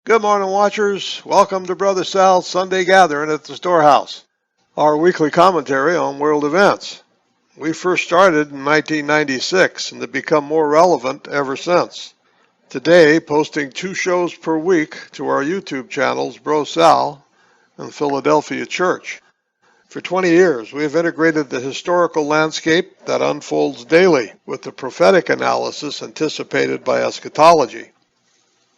Good morning, watchers. Welcome to Brother Sal's Sunday Gathering at the Storehouse, our weekly commentary on world events. We first started in 1996 and have become more relevant ever since. Today, posting 2 shows per week to our YouTube channels, BroSal and Philadelphia Church. For 20 years, we have integrated the historical landscape that unfolds daily with the prophetic analysis anticipated by eschatology.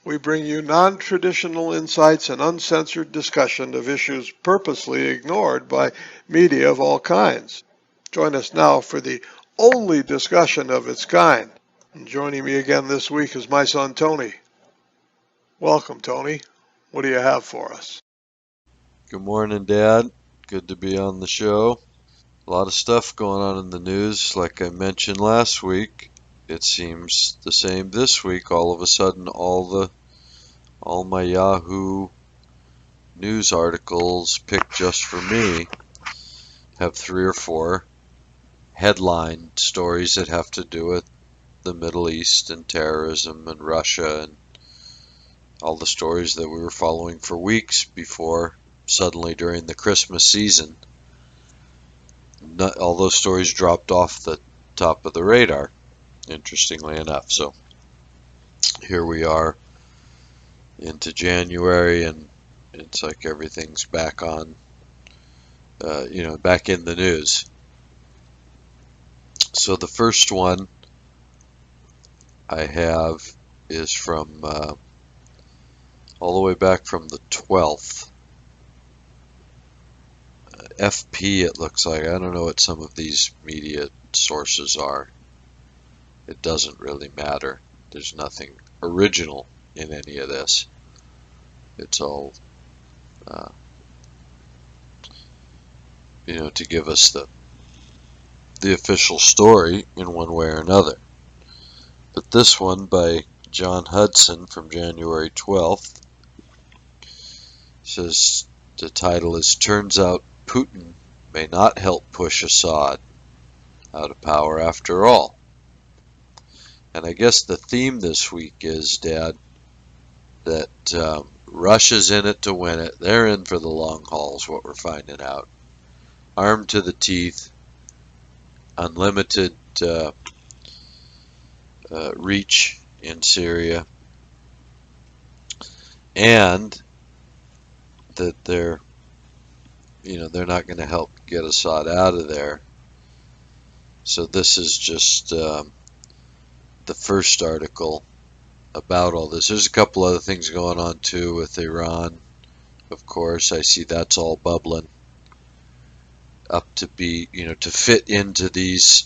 We bring you non-traditional insights and uncensored discussion of issues purposely ignored by media of all kinds. Join us now for the only discussion of its kind. And joining me again this week is my son Tony. Welcome, Tony. What do you have for us? Good morning, Dad. Good to be on the show. A lot of stuff going on in the news. Like I mentioned last week, it seems the same this week. All of a sudden, all my Yahoo news articles picked just for me have 3 or 4 headline stories that have to do with the Middle East and terrorism and Russia and all the stories that we were following for weeks before suddenly during the Christmas season. All those stories dropped off the top of the radar, interestingly enough. So here we are into January, and it's like everything's back on, back in the news. So the first one I have is from all the way back from the 12th. FP, it looks like. I don't know what some of these media sources are. It doesn't really matter. There's nothing original in any of this. It's all, to give us the official story in one way or another. But this one by John Hudson from January 12th says the title is "Turns Out Putin May Not Help Push Assad Out of Power After All." And I guess the theme this week is, Dad, that Russia's in it to win it. They're in for the long haul is what we're finding out. Armed to the teeth, unlimited reach in Syria, and that they're not going to help get Assad out of there. So this is just the first article about all this. There's a couple other things going on too with Iran. Of course, I see that's all bubbling up to be, to fit into these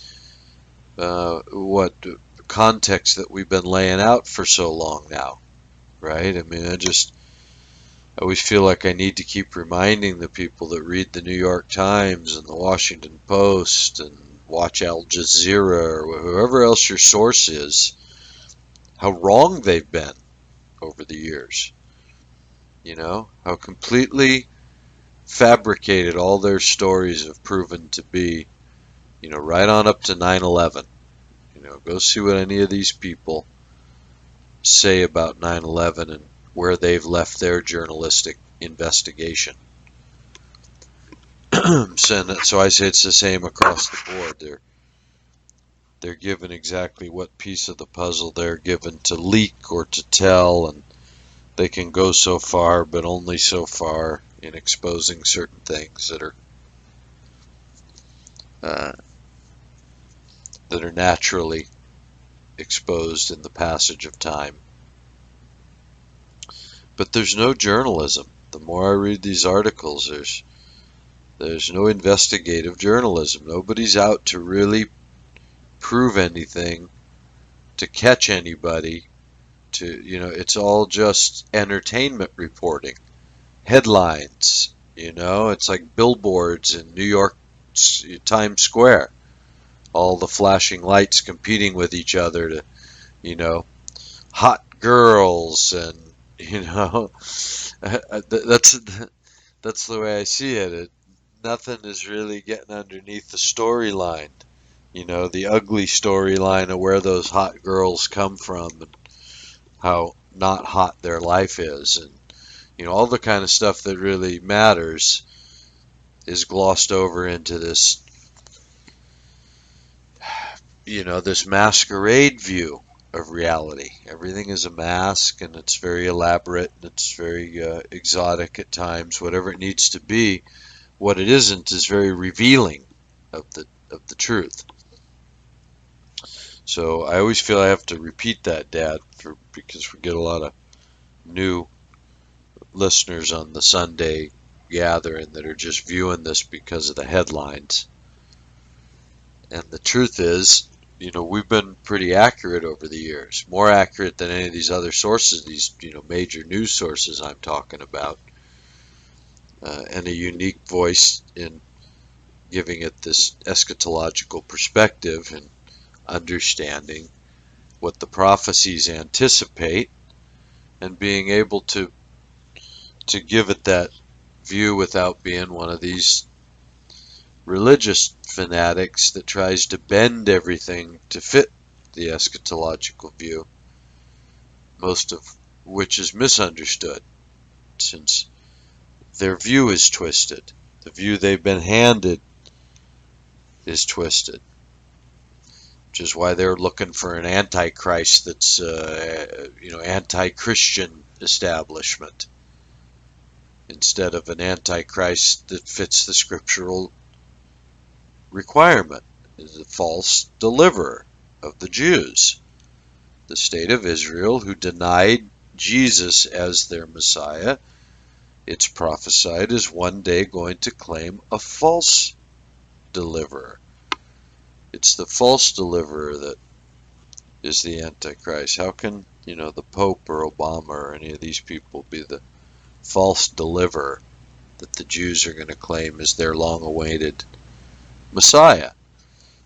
context that we've been laying out for so long now, right? I mean, I always feel like I need to keep reminding the people that read the New York Times and the Washington Post and watch Al Jazeera or whoever else your source is, how wrong they've been over the years. How completely fabricated all their stories have proven to be, right on up to 9/11. Go see what any of these people say about 9/11 and where they've left their journalistic investigation. So I say it's the same across the board. They're given exactly what piece of the puzzle they're given to leak or to tell, and they can go so far, but only so far in exposing certain things that are naturally exposed in the passage of time. But there's no journalism. The more I read these articles, there's no investigative journalism. Nobody's out to really prove anything, to catch anybody. It's all just entertainment reporting, headlines. It's like billboards in New York Times Square, all the flashing lights competing with each other to, hot girls, and that's the way I see it. Nothing is really getting underneath the storyline, the ugly storyline of where those hot girls come from and how not hot their life is, and all the kind of stuff that really matters is glossed over into this this masquerade view of reality. Everything is a mask, and it's very elaborate, and it's very exotic at times, whatever it needs to be. What it isn't is very revealing of the truth. So I always feel I have to repeat that, Dad, because we get a lot of new listeners on the Sunday gathering that are just viewing this because of the headlines. And the truth is, we've been pretty accurate over the years, more accurate than any of these other sources, these major news sources I'm talking about, and a unique voice in giving it this eschatological perspective and understanding what the prophecies anticipate, and being able to give it that view without being one of these religious fanatics that tries to bend everything to fit the eschatological view, most of which is misunderstood, since their view is twisted. The view they've been handed is twisted, which is why they're looking for an antichrist that's anti-Christian establishment, instead of an antichrist that fits the scriptural requirement, is a false deliverer of the Jews, the state of Israel, who denied Jesus as their Messiah. It's prophesied is one day going to claim a false deliverer. It's the false deliverer that is the Antichrist. How can, the Pope or Obama or any of these people be the false deliverer that the Jews are going to claim as their long-awaited Messiah?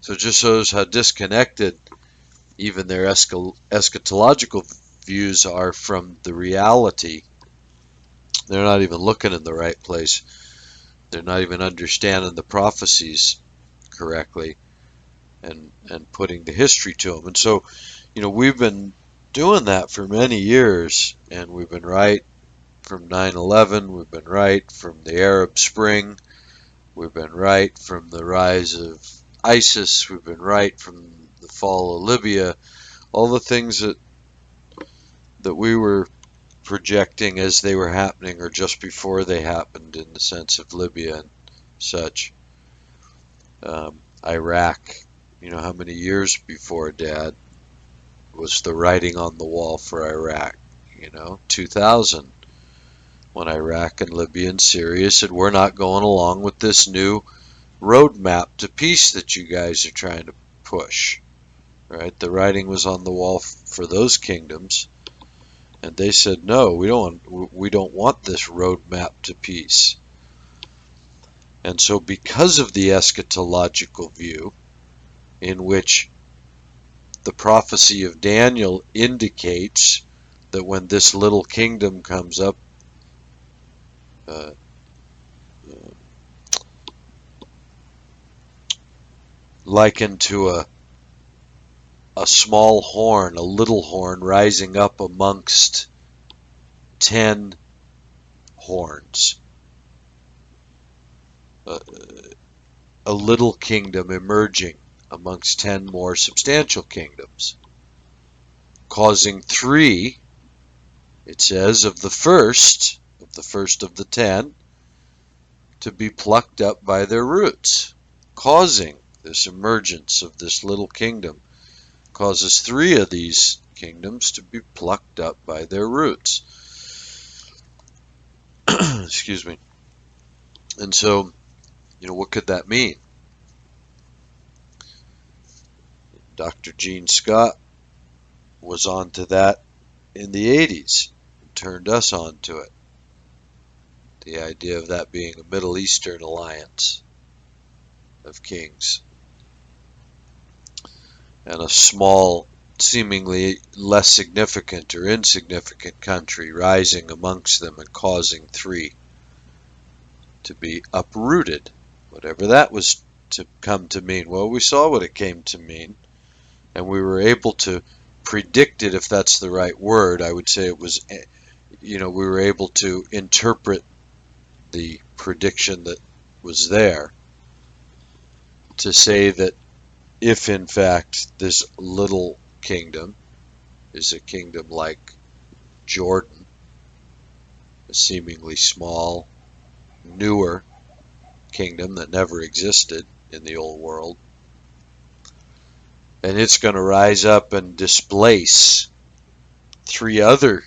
So it just shows how disconnected even their eschatological views are from the reality. They're not even looking in the right place. They're not even understanding the prophecies correctly and putting the history to them. And so, we've been doing that for many years, and we've been right from 9/11. We've been right from the Arab Spring. We've been right from the rise of ISIS. We've been right from the fall of Libya. All the things that we were projecting as they were happening, or just before they happened, in the sense of Libya and such. Iraq, how many years before, Dad, was the writing on the wall for Iraq? 2000, when Iraq and Libya and Syria said, we're not going along with this new roadmap to peace that you guys are trying to push. Right? The writing was on the wall for those kingdoms, and they said, no, we don't want this roadmap to peace. And so, because of the eschatological view, in which the prophecy of Daniel indicates that when this little kingdom comes up, likened to a small horn, a little horn rising up amongst 10 horns. A little kingdom emerging amongst 10 more substantial kingdoms, causing 3, it says, of the first of the 10 to be plucked up by their roots. Causing this emergence of this little kingdom causes 3 of these kingdoms to be plucked up by their roots. Excuse me. And so, what could that mean? Dr. Gene Scott was on to that in the 80s and turned us on to it. The idea of that being a Middle Eastern alliance of kings, and a small, seemingly less significant or insignificant country rising amongst them and causing 3 to be uprooted, whatever that was to come to mean. Well, we saw what it came to mean, and we were able to predicted, if that's the right word. I would say it was, we were able to interpret the prediction that was there to say that if in fact this little kingdom is a kingdom like Jordan, a seemingly small, newer kingdom that never existed in the old world, and it's going to rise up and displace 3 other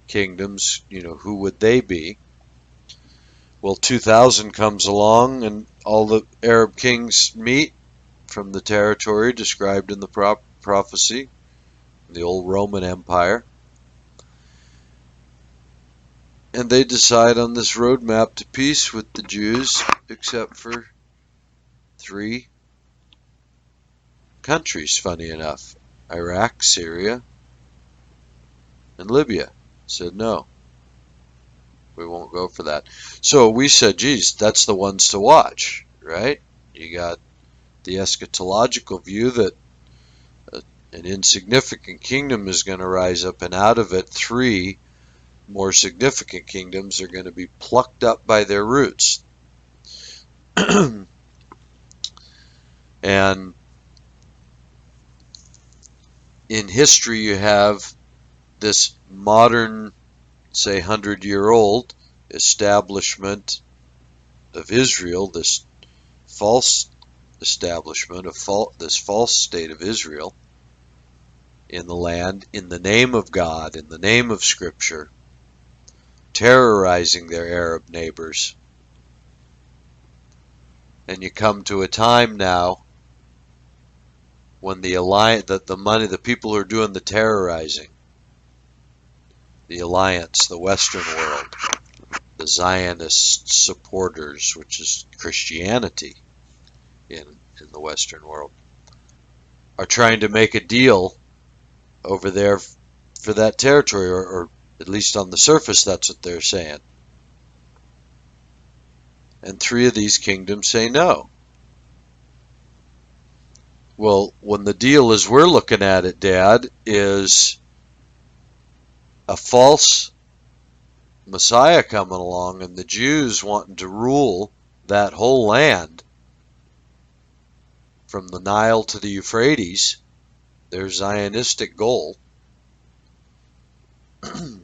kingdoms, who would they be? Well, 2000 comes along and all the Arab kings meet from the territory described in the prophecy, the old Roman Empire, and they decide on this roadmap to peace with the Jews, except for 3 countries, funny enough. Iraq, Syria, and Libya said no, we won't go for that. So we said, geez, that's the ones to watch, right? You got the eschatological view that an insignificant kingdom is going to rise up, and out of it 3 more significant kingdoms are going to be plucked up by their roots. And in history, you have this modern, say 100-year-old establishment of Israel, this false establishment of this false state of Israel in the land, in the name of God, in the name of Scripture, terrorizing their Arab neighbors. And you come to a time now when the people who are doing the terrorizing, the alliance, the Western world, the Zionist supporters, which is Christianity in the Western world, are trying to make a deal over there for that territory, or at least on the surface that's what they're saying. And 3 of these kingdoms say no. Well, when the deal as we're looking at it, Dad, is a false Messiah coming along and the Jews wanting to rule that whole land from the Nile to the Euphrates, their Zionistic goal,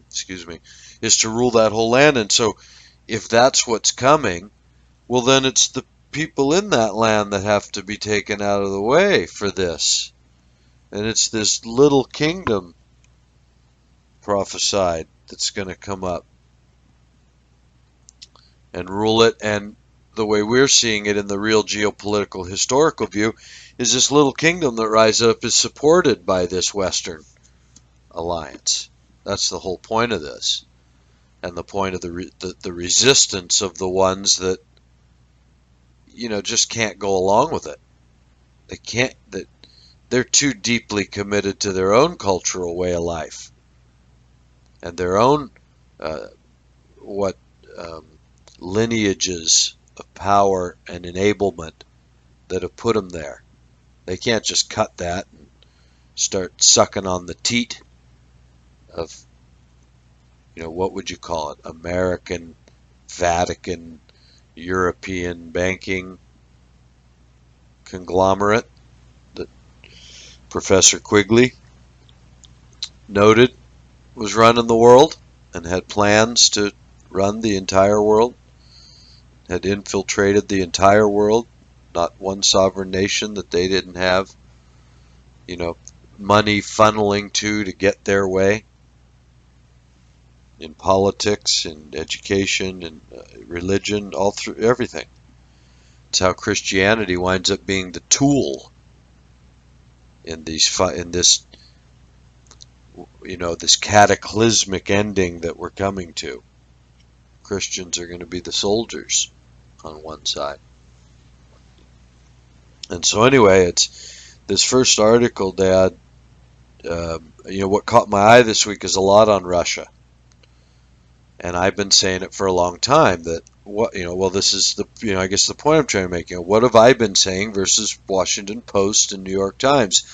excuse me, is to rule that whole land. And so if that's what's coming, well, then it's the people in that land that have to be taken out of the way for this. And it's this little kingdom prophesied that's going to come up and rule it. And the way we're seeing it in the real geopolitical historical view is this little kingdom that rises up is supported by this Western alliance. That's the whole point of this, and the point of the resistance of the ones that just can't go along with it. They can't. They're too deeply committed to their own cultural way of life and their own lineages of power and enablement that have put them there. They can't just cut that and start sucking on the teat of, what would you call it? American, Vatican, European banking conglomerate that Professor Quigley noted was running the world and had plans to run the entire world, had infiltrated the entire world, not one sovereign nation that they didn't have, money funneling to get their way in politics, in education, in religion, all through everything. It's how Christianity winds up being the tool in this this cataclysmic ending that we're coming to. Christians are going to be the soldiers on one side. And so anyway, it's this first article, Dad. What caught my eye this week is a lot on Russia. And I've been saying it for a long time that this is I guess the point I'm trying to make. What have I been saying versus Washington Post and New York Times?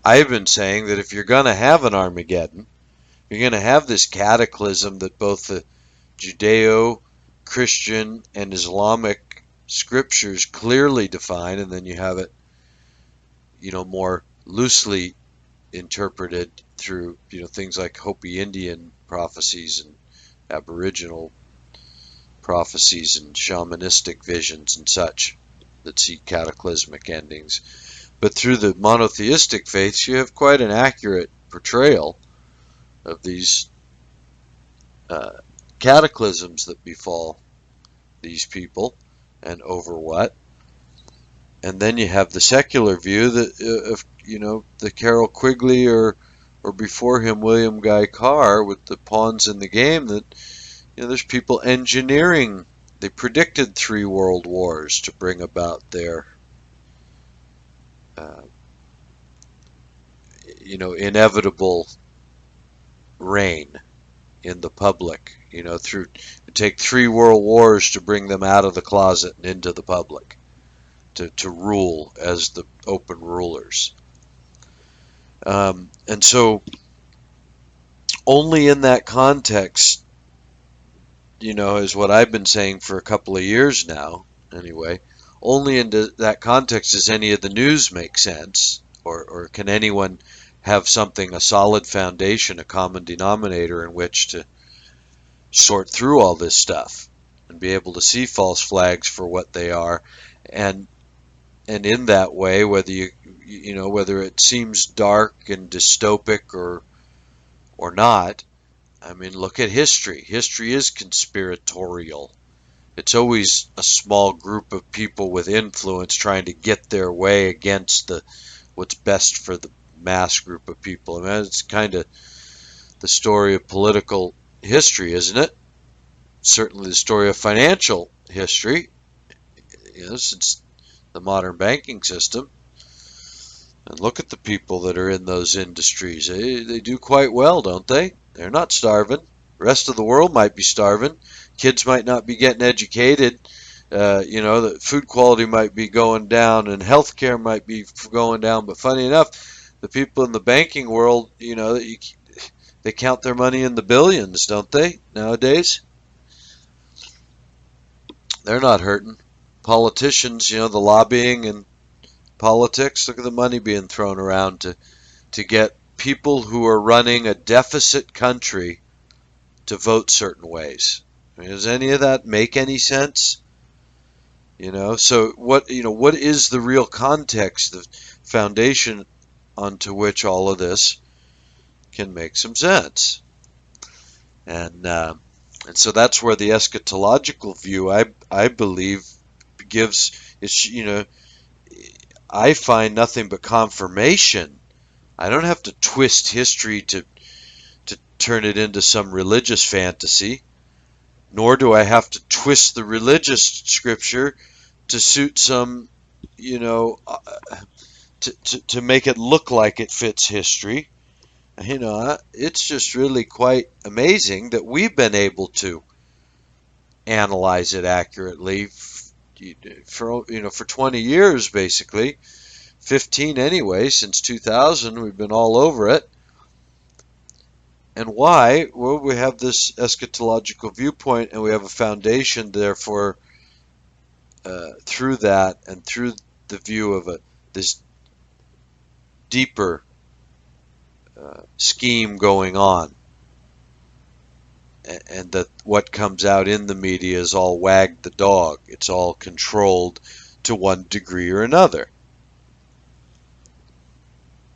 I've been saying that if you're going to have an Armageddon, you're going to have this cataclysm that both the Judeo-Christian and Islamic scriptures clearly define, and then you have it, more loosely interpreted through, things like Hopi Indian prophecies and Aboriginal prophecies and shamanistic visions and such that see cataclysmic endings. But through the monotheistic faiths, you have quite an accurate portrayal of these cataclysms that befall these people and over what. And then you have the secular view that of the Carroll Quigley or before him William Guy Carr with the pawns in the game that there's people engineering. They predicted 3 world wars to bring about their inevitable reign in the public. Through it take 3 world wars to bring them out of the closet and into the public to rule as the open rulers. And so only in that context, is what I've been saying for a couple of years now, anyway, only in that context does any of the news make sense, or can anyone have something, a solid foundation, a common denominator in which to sort through all this stuff and be able to see false flags for what they are, and in that way, whether whether it seems dark and dystopic or not. I mean, look at history. History is conspiratorial. It's always a small group of people with influence trying to get their way against what's best for the mass group of people. I mean, it's kind of the story of political history, isn't it? Certainly the story of financial history, since the modern banking system. And look at the people that are in those industries. They do quite well, don't they? They're not starving. The rest of the world might be starving. Kids might not be getting educated. The food quality might be going down and healthcare might be going down. But funny enough, the people in the banking world, they count their money in the billions, don't they, nowadays? They're not hurting. Politicians, the lobbying and politics, look at the money being thrown around to get people who are running a deficit country to vote certain ways. I mean, does any of that make any sense? So what is the real context, the foundation onto which all of this can make some sense? And so that's where the eschatological view, I believe, gives it's I find nothing but confirmation. I don't have to twist history to turn it into some religious fantasy, nor do I have to twist the religious scripture to suit some, to make it look like it fits history. It's just really quite amazing that we've been able to analyze it accurately for 20 years, basically 15 anyway, since 2000. We've been all over it. And why? Well, we have this eschatological viewpoint, and we have a foundation, therefore, through that and through the view of this deeper scheme going on, and that what comes out in the media is all wag the dog. It's all controlled to one degree or another.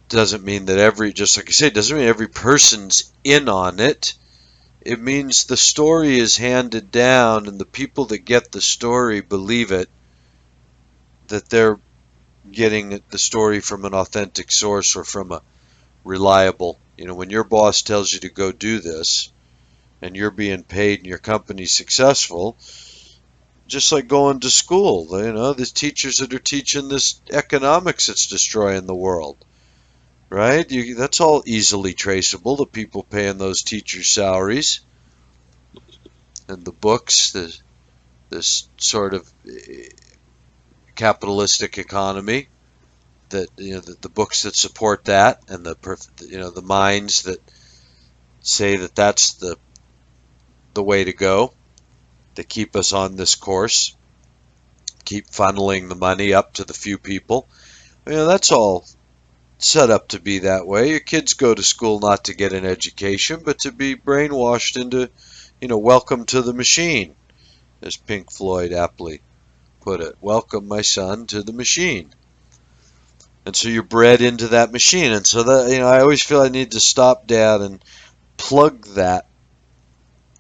Doesn't mean that just like I said, doesn't mean every person's in on it. It means the story is handed down, and the people that get the story believe it, that they're getting the story from an authentic source or from a reliable. When your boss tells you to go do this, and you're being paid and your company's successful, just like going to school, there's teachers that are teaching this economics that's destroying the world, right? That's all easily traceable, the people paying those teachers' salaries and the books, this sort of capitalistic economy. that the books that support that, and the minds that say that that's the way to go, to keep us on this course, keep funneling the money up to the few people. That's all set up to be that way. Your kids go to school not to get an education, but to be brainwashed into, welcome to the machine, as Pink Floyd aptly put it. Welcome, my son, to the machine. And so you're bred into that machine. And so that, I always feel I need to stop, Dad, and plug that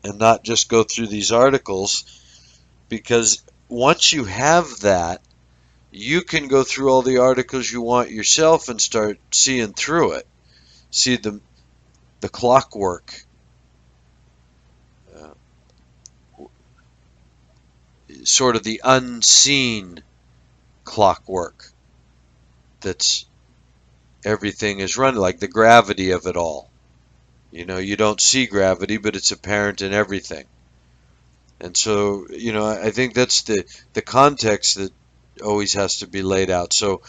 and not just go through these articles, because once you have that, you can go through all the articles you want yourself and start seeing through it. See the clockwork, sort of the unseen clockwork that's everything is running, like the gravity of it all. You don't see gravity, but it's apparent in everything. And so, I think that's the context that always has to be laid out. So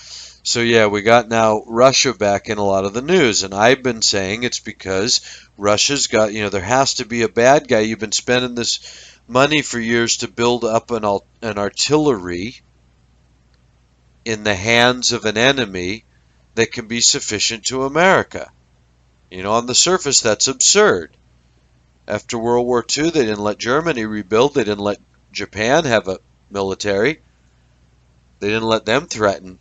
yeah, we got now Russia back in a lot of the news, and I've been saying it's because Russia's got, there has to be a bad guy. You've been spending this money for years to build up an artillery in the hands of an enemy that can be sufficient to America. On the surface, that's absurd. After World War II, they didn't let Germany rebuild. They didn't let Japan have a military. They didn't let them threaten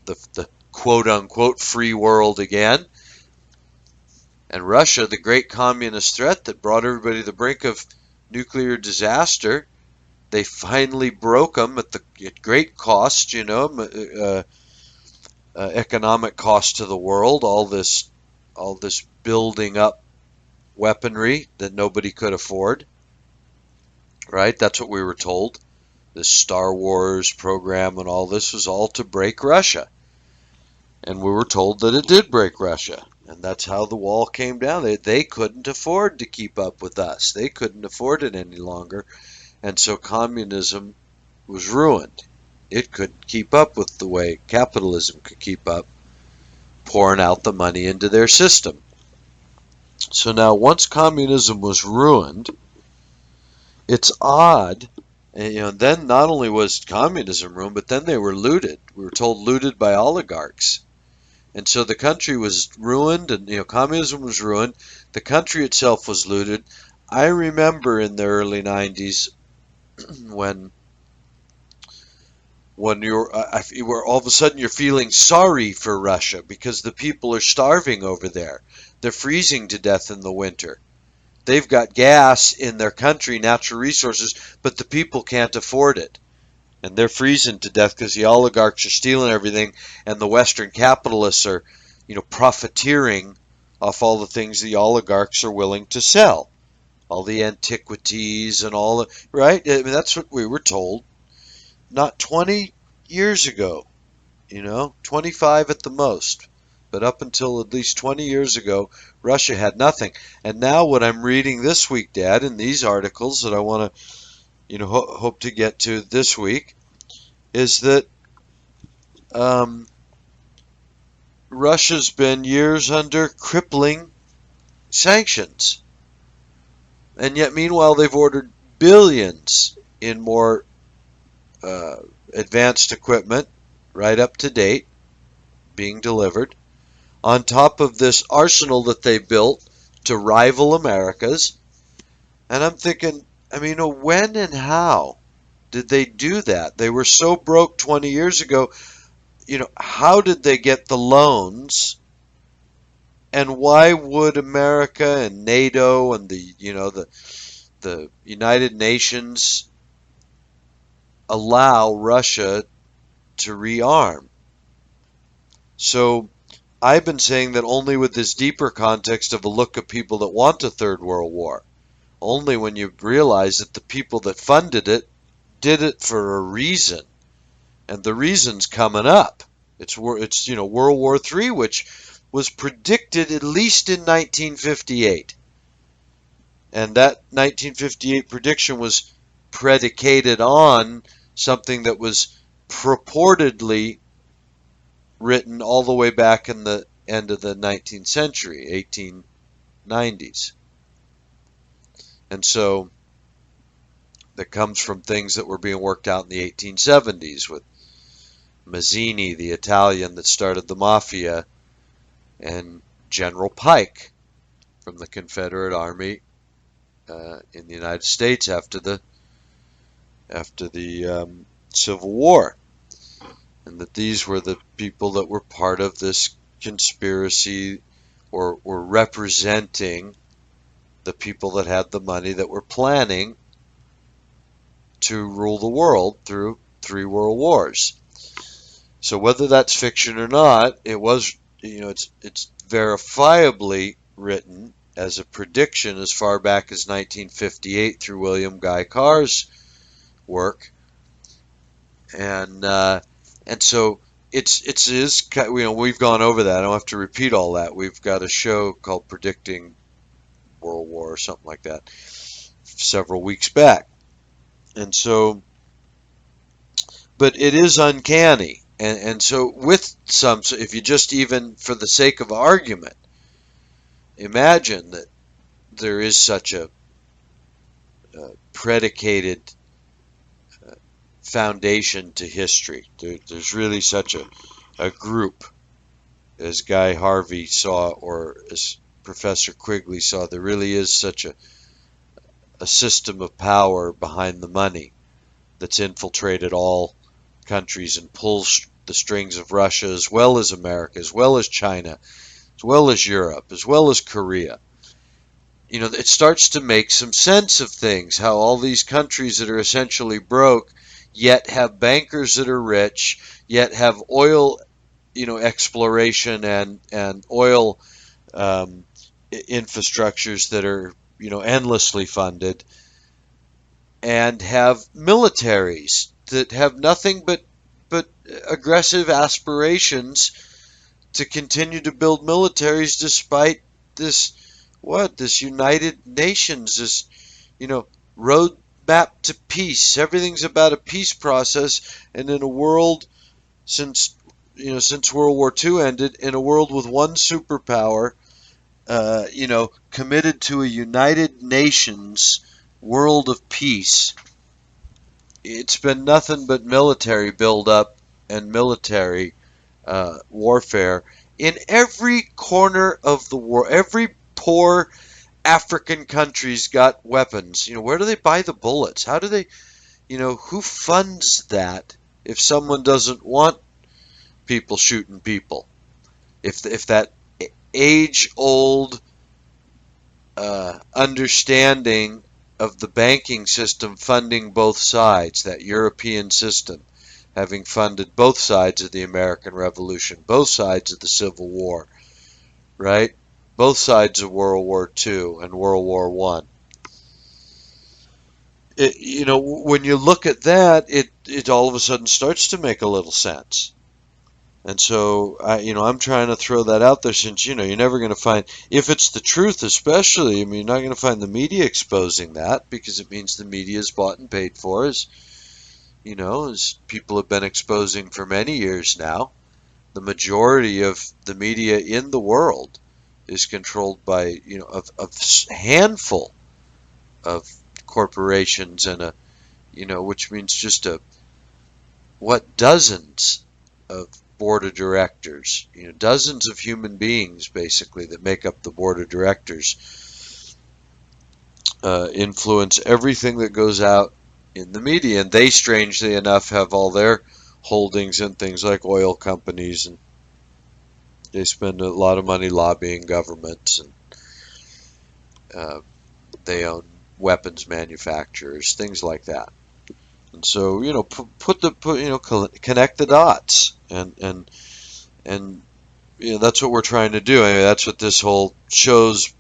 the quote-unquote free world again. And Russia, the great communist threat that brought everybody to the brink of nuclear disaster, they finally broke them at great cost, economic cost to the world, all this building up weaponry that nobody could afford, right? That's what we were told. This Star Wars program and all this was all to break Russia. And we were told that it did break Russia. And that's how the wall came down. They couldn't afford to keep up with us. They couldn't afford it any longer. And so communism was ruined. It couldn't keep up with the way capitalism could keep up, pouring out the money into their system. So now, once communism was ruined, it's odd. And then not only was communism ruined, but then they were looted. We were told looted by oligarchs. And so the country was ruined, and communism was ruined. The country itself was looted. I remember in the early 90s when you're all of a sudden you're feeling sorry for Russia because the people are starving over there. They're freezing to death in the winter. They've got gas in their country, natural resources, but the people can't afford it. And they're freezing to death because the oligarchs are stealing everything, and the Western capitalists are, profiteering off all the things the oligarchs are willing to sell. All the antiquities and all the, right? I mean, that's what we were told not 20 years ago, 25 at the most. But up until at least 20 years ago, Russia had nothing. And now what I'm reading this week, Dad, in these articles that I want to, hope to get to this week, is that Russia's been years under crippling sanctions. And yet, meanwhile, they've ordered billions in more advanced equipment, right up to date, being delivered, on top of this arsenal that they built to rival America's. And I'm thinking, when and how did they do that? They were so broke 20 years ago. How did they get the loans? And why would America and NATO and the United Nations allow Russia to rearm? So I've been saying that only with this deeper context of a look at people that want a third world war. Only when you realize that the people that funded it did it for a reason. And the reason's coming up. It's World War III, which was predicted at least in 1958. And that 1958 prediction was predicated on something that was purportedly written all the way back in the end of the 19th century, 1890s. And so that comes from things that were being worked out in the 1870s with Mazzini, the Italian that started the mafia, and General Pike from the Confederate Army in the United States after the Civil War, and that these were the people that were part of this conspiracy or were representing the people that had the money that were planning to rule the world through 3 world wars. So whether that's fiction or not, it was, it's verifiably written as a prediction as far back as 1958 through William Guy Carr's work, and so it is, we've gone over that. I don't have to repeat all that. We've got a show called Predicting World War or something like that several weeks back, and so, but it is uncanny. And so with so if you just, even for the sake of argument, imagine that there is such a predicated foundation to history. There's really such a group, as Guy Harvey saw, or as Professor Quigley saw, there really is such a system of power behind the money that's infiltrated all countries and pulls the strings of Russia, as well as America, as well as China, as well as Europe, as well as Korea. It starts to make some sense of things, how all these countries that are essentially broke, yet have bankers that are rich, yet have oil, exploration and oil infrastructures that are, endlessly funded, and have militaries that have nothing but aggressive aspirations to continue to build militaries despite this United Nations, this, roadmap to peace. Everything's about a peace process, and in a world since World War II ended, in a world with one superpower, committed to a United Nations world of peace, it's been nothing but military buildup and military warfare in every corner of the world. Every poor African country's got weapons. Where do they buy the bullets? How do they, who funds that if someone doesn't want people shooting people? If that age-old understanding of the banking system funding both sides, that European system having funded both sides of the American Revolution, both sides of the Civil War, right? Both sides of World War II and World War One. When you look at that, it all of a sudden starts to make a little sense. And so, I'm trying to throw that out there, since, you're never going to find, if it's the truth especially, you're not going to find the media exposing that, because it means the media is bought and paid for, as people have been exposing for many years now. The majority of the media in the world is controlled by, a handful of corporations, and which means just dozens of board of directors, dozens of human beings basically that make up the board of directors, influence everything that goes out in the media. And they, strangely enough, have all their holdings in things like oil companies, and they spend a lot of money lobbying governments, and they own weapons manufacturers, things like that. And so, connect the dots, and that's what we're trying to do. I mean, that's what this whole show's,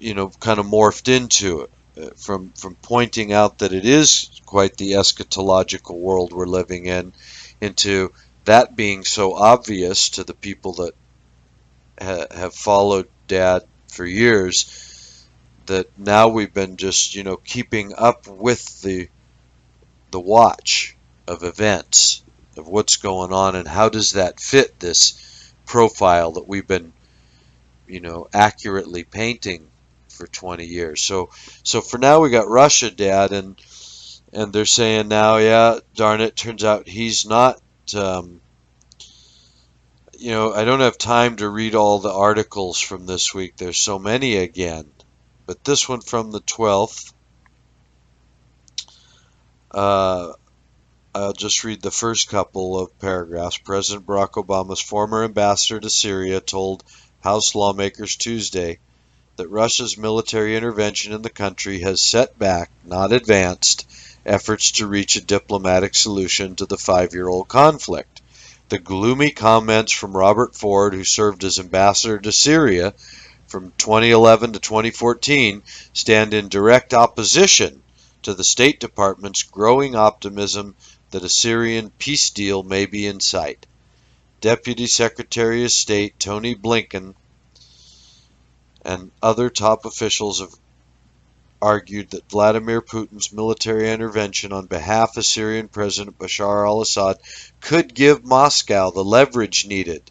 kind of morphed into, from pointing out that it is quite the eschatological world we're living in, into that being so obvious to the people that have followed Dad for years, that now we've been just, keeping up with the watch of events, of what's going on and how does that fit this profile that we've been, accurately painting for 20 years. So for now we got Russia, Dad, and they're saying now, yeah, darn it, turns out he's not. I don't have time to read all the articles from this week. There's so many again. But this one from the 12th, uh, I'll just read the first couple of paragraphs. President Barack Obama's former ambassador to Syria told House lawmakers Tuesday that Russia's military intervention in the country has set back, not advanced, efforts to reach a diplomatic solution to the 5-year-old conflict. The gloomy comments from Robert Ford, who served as ambassador to Syria from 2011 to 2014, stand in direct opposition to the State Department's growing optimism that a Syrian peace deal may be in sight. Deputy Secretary of State Tony Blinken and other top officials have argued that Vladimir Putin's military intervention on behalf of Syrian President Bashar al-Assad could give Moscow the leverage needed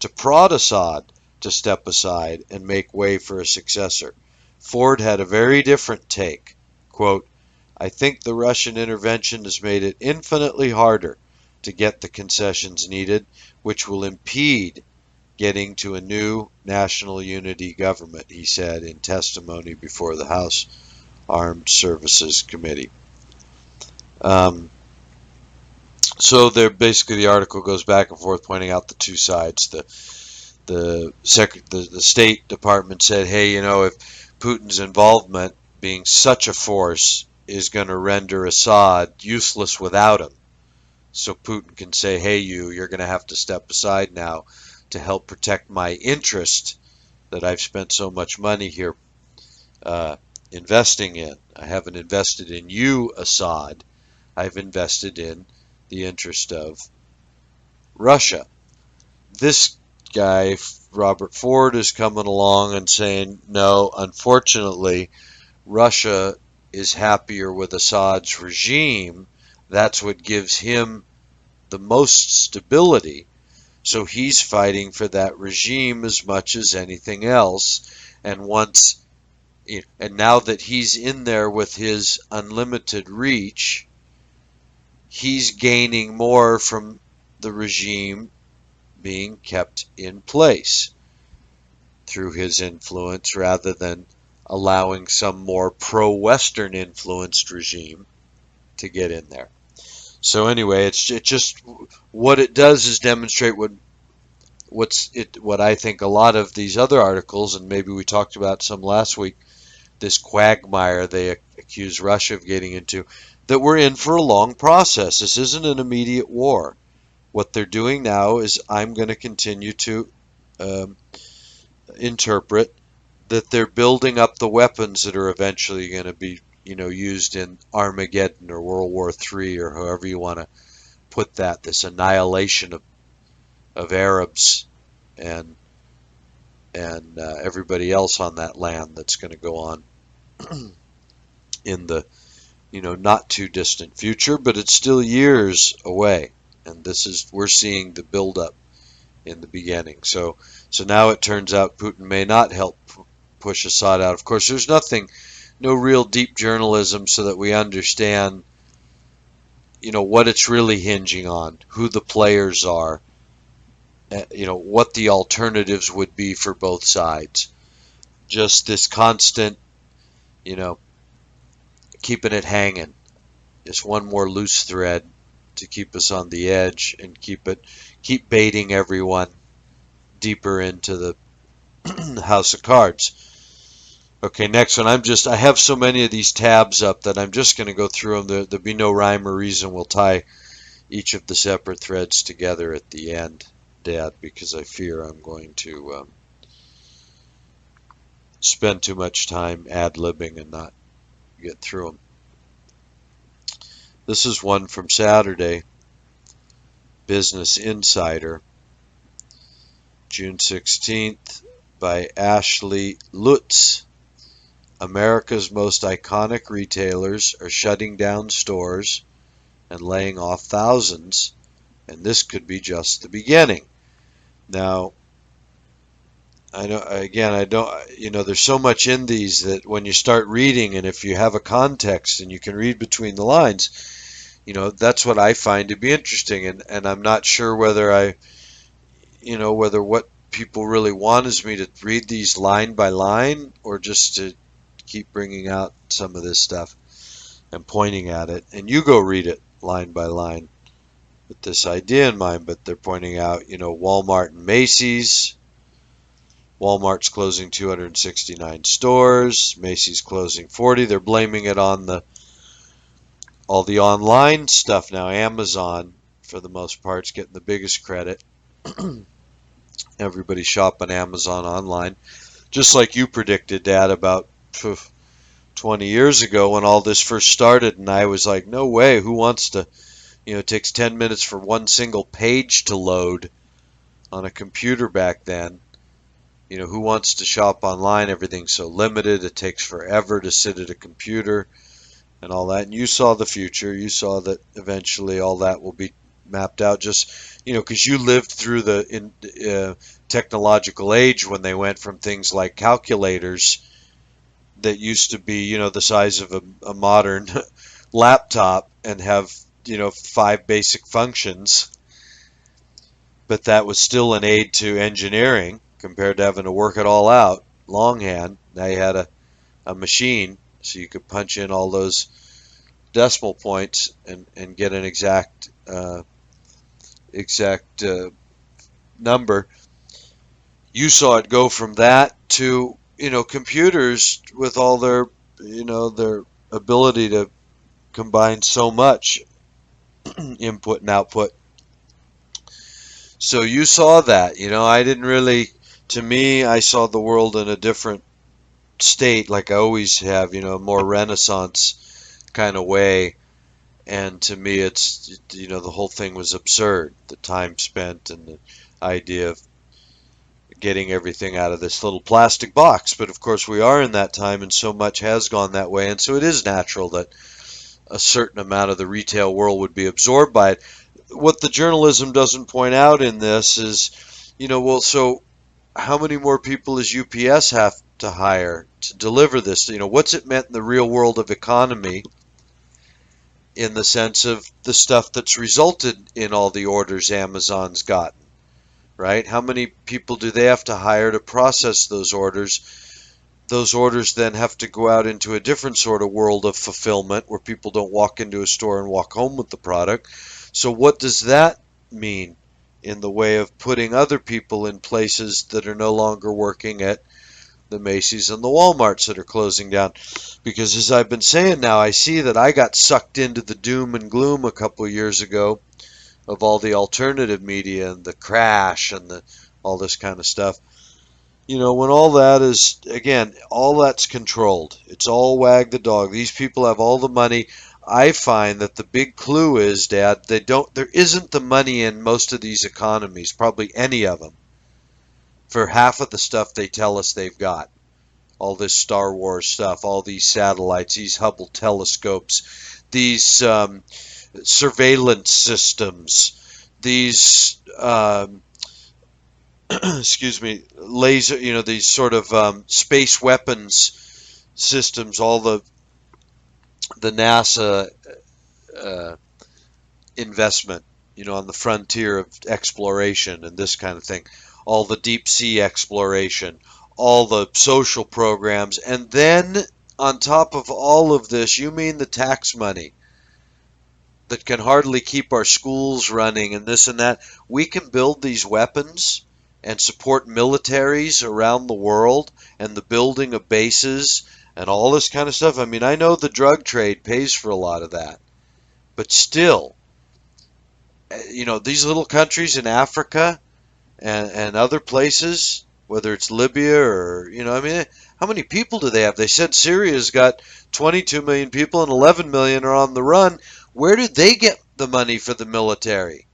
to prod Assad to step aside and make way for a successor. Ford had a very different take. Quote, I think the Russian intervention has made it infinitely harder to get the concessions needed, which will impede getting to a new national unity government, he said in testimony before the House Armed Services Committee. So they're basically, the article goes back and forth pointing out the two sides. The State Department said, hey, if Putin's involvement being such a force is going to render Assad useless without him, so Putin can say, hey, you're going to have to step aside now to help protect my interest that I've spent so much money here investing in. I haven't invested in you, Assad. I've invested in the interest of Russia. This guy, Robert Ford, is coming along and saying, no, unfortunately, Russia is happier with Assad's regime. That's what gives him the most stability. So he's fighting for that regime as much as anything else. And now that he's in there with his unlimited reach, he's gaining more from the regime being kept in place through his influence rather than allowing some more pro-Western influenced regime to get in there. So anyway, it's just what it does is demonstrate what I think a lot of these other articles, and maybe we talked about some last week, this quagmire they accuse Russia of getting into, that we're in for a long process. This isn't an immediate war. What they're doing now is, I'm going to continue to interpret that they're building up the weapons that are eventually going to be, used in Armageddon or World War III or however you want to put that. This annihilation of Arabs and everybody else on that land that's going to go on in the not too distant future, but it's still years away. And we're seeing the buildup in the beginning. So now it turns out Putin may not help push Assad out. Of course, there's no real deep journalism so that we understand, what it's really hinging on, who the players are, what the alternatives would be for both sides. Just this constant, keeping it hanging. Just one more loose thread to keep us on the edge and keep baiting everyone deeper into the house of cards. Okay, next one. I have so many of these tabs up that I'm just going to go through them. There'll be no rhyme or reason. We'll tie each of the separate threads together at the end, Dad, because I fear I'm going to spend too much time ad-libbing and not get through them. This is one from Saturday, Business Insider, June 16th, by Ashley Lutz. America's most iconic retailers are shutting down stores and laying off thousands And this could be just the beginning. Now, I know, again, I don't, there's so much in these that when you start reading, and if you have a context and you can read between the lines, that's what I find to be interesting. And I'm not sure whether what people really want is me to read these line by line or just to keep bringing out some of this stuff and pointing at it. And you go read it line by line with this idea in mind, but they're pointing out, Walmart and Macy's. Walmart's closing 269 stores, Macy's closing 40. They're blaming it on all the online stuff now. Amazon, for the most part, is getting the biggest credit. Everybody shop on Amazon online, just like you predicted, Dad, about 20 years ago when all this first started, and I was like, no way, who wants to, it takes 10 minutes for one single page to load on a computer back then. Who wants to shop online? Everything's so limited. It takes forever to sit at a computer and all that. And you saw the future. You saw that eventually all that will be mapped out just, because you lived through the technological age when they went from things like calculators that used to be, the size of a modern laptop and have, 5 basic functions. But that was still an aid to engineering compared to having to work it all out longhand. Now you had a machine, so you could punch in all those decimal points and get an exact number. You saw it go from that to computers with all their their ability to combine so much input and output. So you saw that. I didn't really. To me, I saw the world in a different state, like I always have, more Renaissance kind of way. And to me, it's, the whole thing was absurd. The time spent and the idea of getting everything out of this little plastic box. But of course, we are in that time, and so much has gone that way. And so it is natural that a certain amount of the retail world would be absorbed by it. What the journalism doesn't point out in this is, so how many more people does UPS have to hire to deliver this? What's it meant in the real world of economy in the sense of the stuff that's resulted in all the orders Amazon's gotten, right? How many people do they have to hire to process those orders? Those orders then have to go out into a different sort of world of fulfillment where people don't walk into a store and walk home with the product. So what does that mean in the way of putting other people in places that are no longer working at the Macy's and the Walmarts that are closing down? Because as I've been saying now, I see that I got sucked into the doom and gloom a couple of years ago of all the alternative media and the crash and all this kind of stuff. When all that is, again, all that's controlled. It's all wag the dog. These people have all the money. I find that the big clue is, Dad, there isn't the money in most of these economies, probably any of them, for half of the stuff they tell us they've got. All this Star Wars stuff, all these satellites, these Hubble telescopes, these surveillance systems, these excuse me, laser, these sort of space weapons systems, all the NASA investment, on the frontier of exploration and this kind of thing, all the deep sea exploration, all the social programs, and then on top of all of this, you mean the tax money that can hardly keep our schools running and this and that. We can build these weapons and support militaries around the world and the building of bases and all this kind of stuff. I mean, I know the drug trade pays for a lot of that, but still, these little countries in Africa and other places, whether it's Libya or, how many people do they have? They said Syria's got 22 million people and 11 million are on the run. Where do they get the money for the military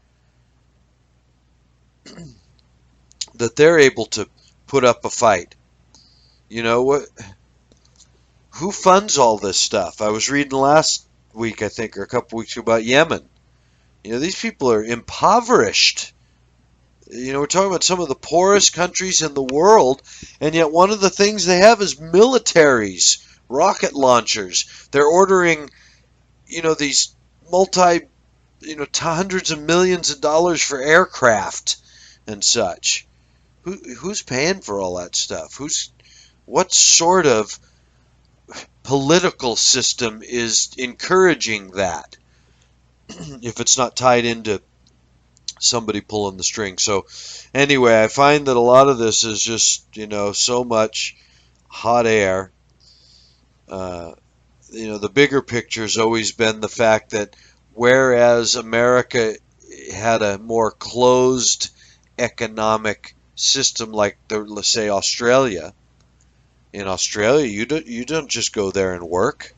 that they're able to put up a fight? What? Who funds all this stuff? I was reading last week, I think, or a couple weeks ago about Yemen. These people are impoverished. We're talking about some of the poorest countries in the world, and yet one of the things they have is militaries, rocket launchers. They're ordering, these multi, hundreds of millions of dollars for aircraft and such. Who's paying for all that stuff? What sort of political system is encouraging that if it's not tied into somebody pulling the string? So anyway, I find that a lot of this is just, so much hot air. Uh, the bigger picture's always been the fact that whereas America had a more closed economic system like let's say Australia, in Australia you don't just go there and work.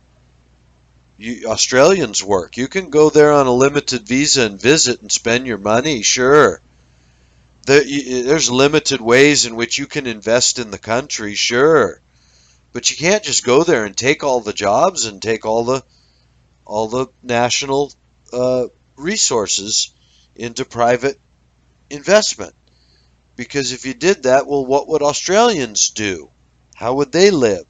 Australians work. You can go there on a limited visa and visit and spend your money, sure. There's limited ways in which you can invest in the country, sure. But you can't just go there and take all the jobs and take all the national resources into private investment. Because if you did that, well, what would Australians do? How would they live?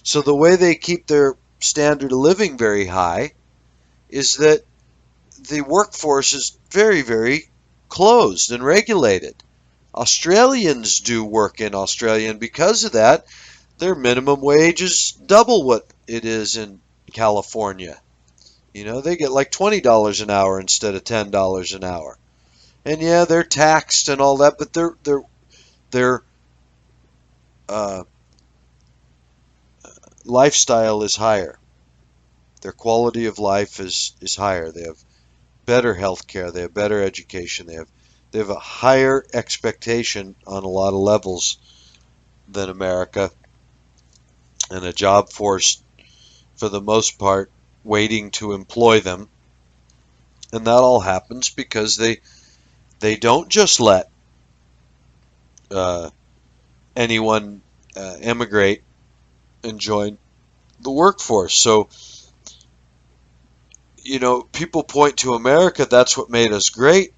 So the way they keep their standard of living very high is that the workforce is very, very closed and regulated. Australians do work in Australia, and because of that, their minimum wage is double what it is in California. They get like $20 an hour instead of $10 an hour. And yeah, they're taxed and all that, but their uh, lifestyle is higher. Their quality of life is higher. They have better health care. They have better education. They have a higher expectation on a lot of levels than America, and a job force for the most part waiting to employ them. And that all happens because they don't just let anyone emigrate and join the workforce. So, people point to America. That's what made us great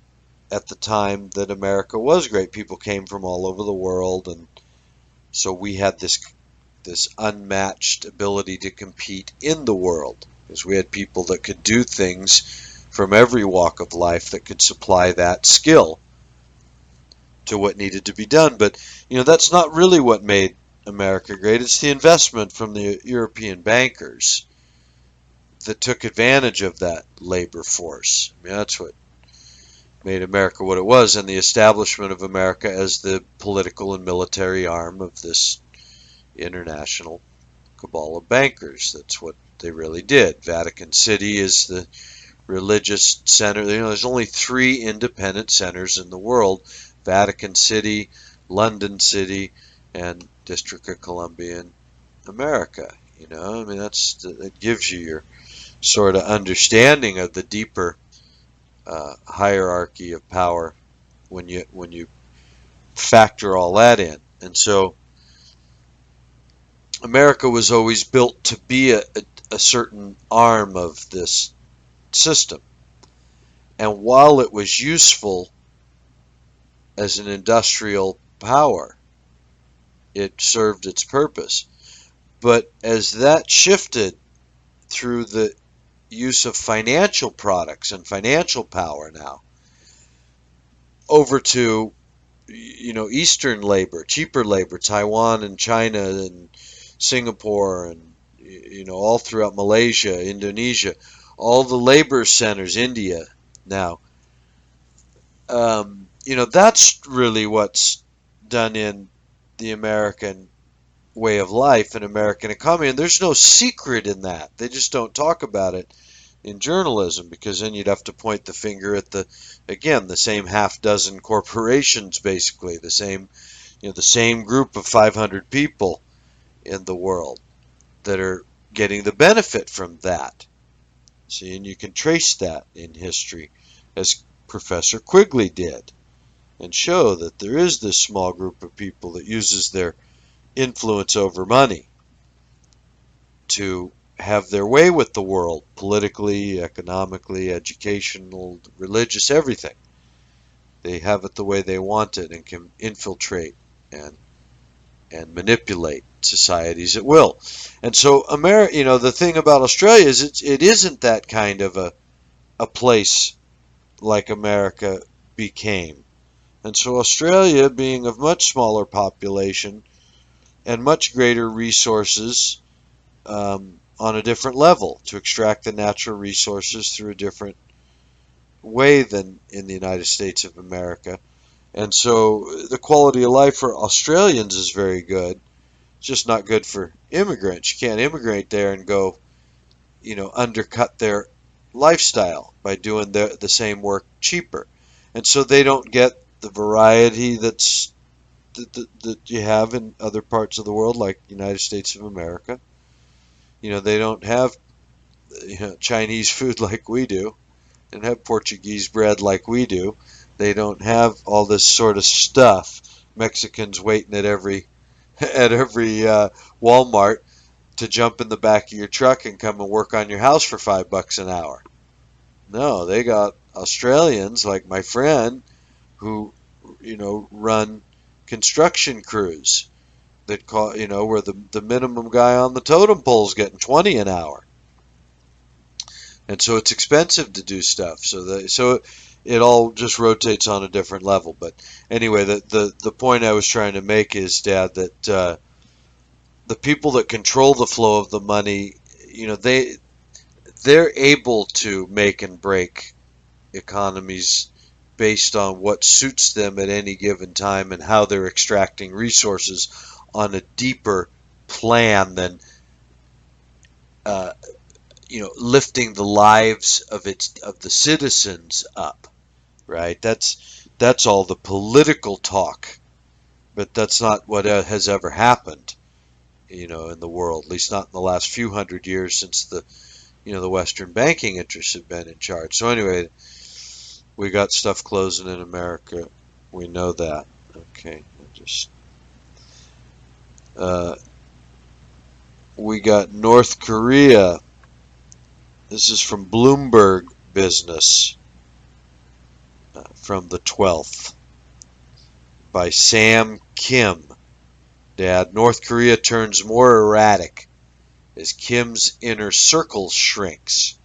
at the time that America was great. People came from all over the world, and so we had this unmatched ability to compete in the world, because we had people that could do things from every walk of life that could supply that skill to what needed to be done. But that's not really what made America great. It's the investment from the European bankers that took advantage of that labor force. That's what made America what it was, and the establishment of America as the political and military arm of this international cabal of bankers. That's what they really did. Vatican City is the religious center. There's only 3 independent centers in the world: Vatican City, London City, and District of Columbia in America. That gives you your sort of understanding of the deeper hierarchy of power when you factor all that in. And so America was always built to be a certain arm of this system. And while it was useful as an industrial power, it served its purpose. But as that shifted through the use of financial products and financial power now over to Eastern labor, cheaper labor, Taiwan and China and Singapore and all throughout Malaysia, Indonesia, all the labor centers, India now. That's really what's done in the American way of life and American economy, and there's no secret in that. They just don't talk about it in journalism, because then you'd have to point the finger at the same half dozen corporations, basically the same group of 500 people in the world that are getting the benefit from that. See, and you can trace that in history, as Professor Quigley did, and show that there is this small group of people that uses their influence over money to have their way with the world, politically, economically, educational, religious, everything. They have it the way they want it and can infiltrate and manipulate societies at will. And so the thing about Australia is it isn't that kind of a place like America became. And so Australia, being of much smaller population and much greater resources, on a different level to extract the natural resources through a different way than in the United States of America. And so the quality of life for Australians is very good. It's just not good for immigrants. You can't immigrate there and go, undercut their lifestyle by doing the same work cheaper. And so they don't get the variety that you have in other parts of the world, like the United States of America. They don't have Chinese food like we do. They don't have Portuguese bread like we do. They don't have all this sort of stuff. Mexicans waiting at every Walmart to jump in the back of your truck and come and work on your house for $5 an hour. No, they got Australians like my friend who, run construction crews that where the minimum guy on the totem pole is getting 20 an hour. And so it's expensive to do stuff. So it all just rotates on a different level. But anyway, the point I was trying to make is, Dad, that the people that control the flow of the money, they're able to make and break economies based on what suits them at any given time and how they're extracting resources on a deeper plan than lifting the lives of the citizens up, right? That's all the political talk, but that's not what has ever happened, in the world, at least not in the last few hundred years since the Western banking interests have been in charge. So anyway, we got stuff closing in America. We know that. Okay, we got North Korea. This is from Bloomberg Business from the 12th by Sam Kim. Dad, North Korea turns more erratic as Kim's inner circle shrinks.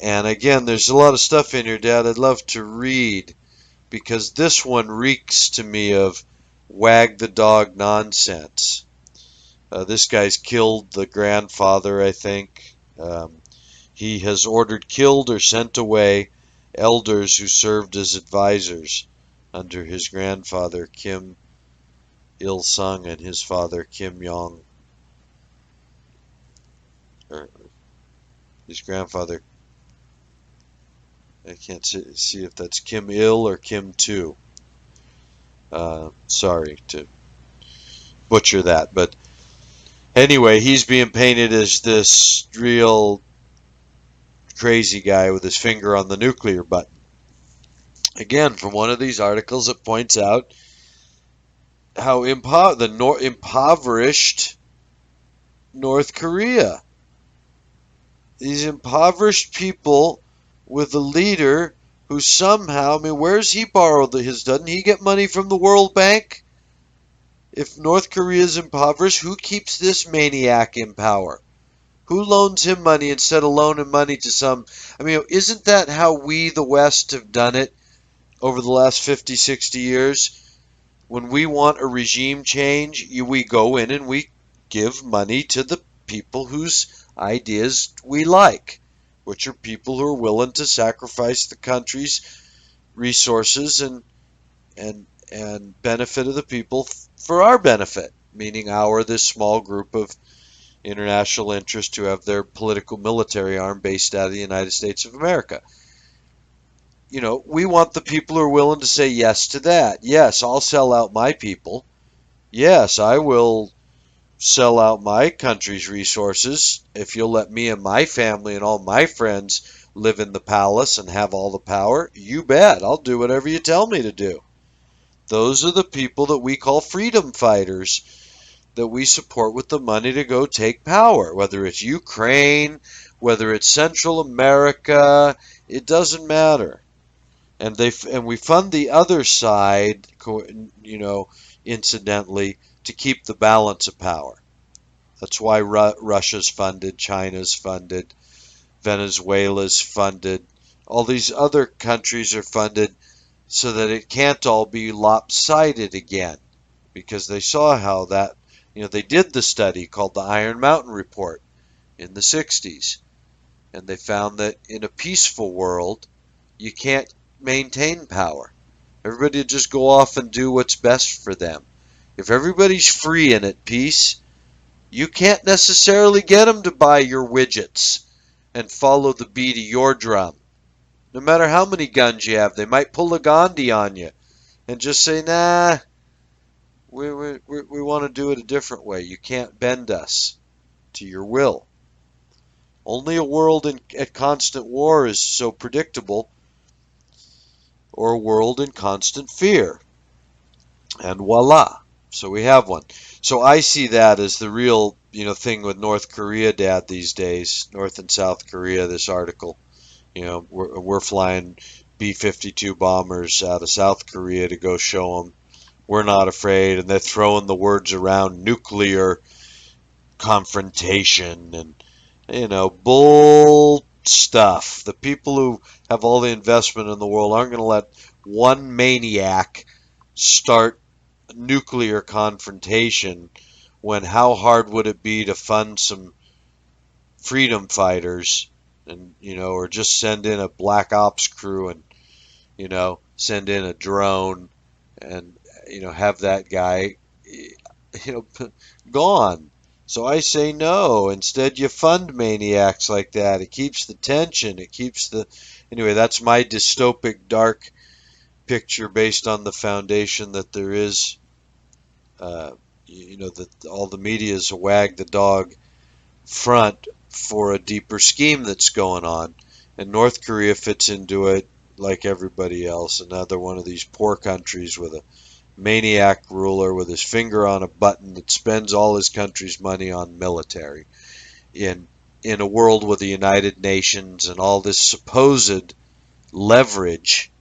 And again, there's a lot of stuff in here, Dad, I'd love to read, because this one reeks to me of wag the dog nonsense. This guy's killed the grandfather, I think. He has ordered killed or sent away elders who served as advisors under his grandfather Kim Il-sung and his father Kim Jong, or his grandfather. I can't see if that's Kim Il or Kim Tu. Sorry to butcher that, but anyway, he's being painted as this real crazy guy with his finger on the nuclear button. Again, from one of these articles that points out how impoverished North Korea. These impoverished people with a leader who somehow, where's he borrowed his? Doesn't he get money from the World Bank? If North Korea is impoverished, who keeps this maniac in power? Who loans him money instead of loaning money to some? Isn't that how we, the West, have done it over the last 50, 60 years? When we want a regime change, we go in and we give money to the people whose ideas we like, which are people who are willing to sacrifice the country's resources and benefit of the people for our benefit, meaning this small group of international interests who have their political military arm based out of the United States of America. We want the people who are willing to say yes to that. Yes, I'll sell out my people. Yes, I will sell out my country's resources if you'll let me and my family and all my friends live in the palace and have all the power. You bet, I'll do whatever you tell me to do. Those are the people that we call freedom fighters. that we support with the money to go take power, whether it's Ukraine, whether it's Central America, it doesn't matter. And we fund the other side, incidentally, to keep the balance of power. That's why Russia's funded, China's funded, Venezuela's funded, all these other countries are funded so that it can't all be lopsided again, because they saw how that, they did the study called the Iron Mountain Report in the 60s, and they found that in a peaceful world, you can't maintain power. Everybody just go off and do what's best for them. If everybody's free and at peace, you can't necessarily get them to buy your widgets and follow the beat of your drum. No matter how many guns you have, they might pull a Gandhi on you and just say, nah, we want to do it a different way. You can't bend us to your will. Only a world at constant war is so predictable, or a world in constant fear. And voila. So we have one. So I see that as the real, thing with North Korea, Dad, these days. North and South Korea, this article. We're flying B-52 bombers out of South Korea to go show them we're not afraid, and they're throwing the words around nuclear confrontation and, bull stuff. The people who have all the investment in the world aren't going to let one maniac start nuclear confrontation when how hard would it be to fund some freedom fighters and, or just send in a black ops crew and, send in a drone and, have that guy, gone. So I say no. Instead, you fund maniacs like that. It keeps the tension. It keeps the. Anyway, that's my dystopic, dark picture based on the foundation that there is, that all the media is a wag the dog front for a deeper scheme that's going on. And North Korea fits into it like everybody else. Another one of these poor countries with a maniac ruler with his finger on a button that spends all his country's money on military in a world with the United Nations and all this supposed leverage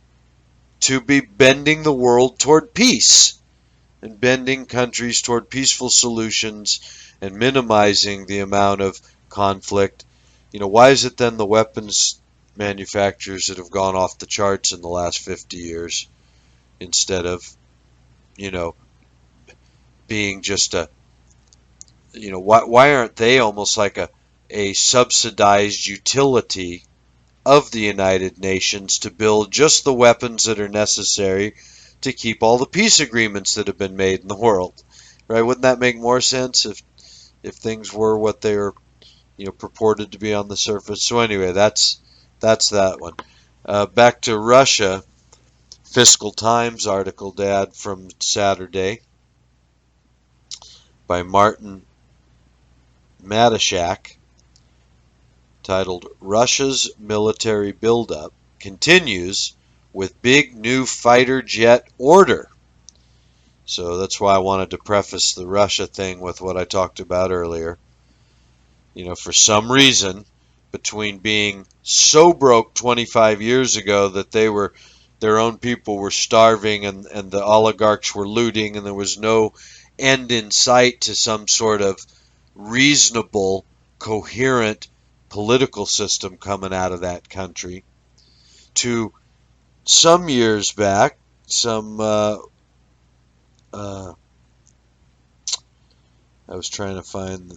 to be bending the world toward peace and bending countries toward peaceful solutions and minimizing the amount of conflict. Why is it then the weapons manufacturers that have gone off the charts in the last 50 years instead of, being just why aren't they almost like a subsidized utility of the United Nations to build just the weapons that are necessary to keep all the peace agreements that have been made in the world, right? Wouldn't that make more sense if things were what they are, purported to be on the surface? So anyway, that's that one. Back to Russia. Fiscal Times article, Dad, from Saturday by Martin Matashak, titled Russia's Military Buildup Continues with Big New Fighter Jet Order. So that's why I wanted to preface the Russia thing with what I talked about earlier. For some reason, between being so broke 25 years ago that their own people were starving and the oligarchs were looting and there was no end in sight to some sort of reasonable, coherent political system coming out of that country, to some years back, I was trying to find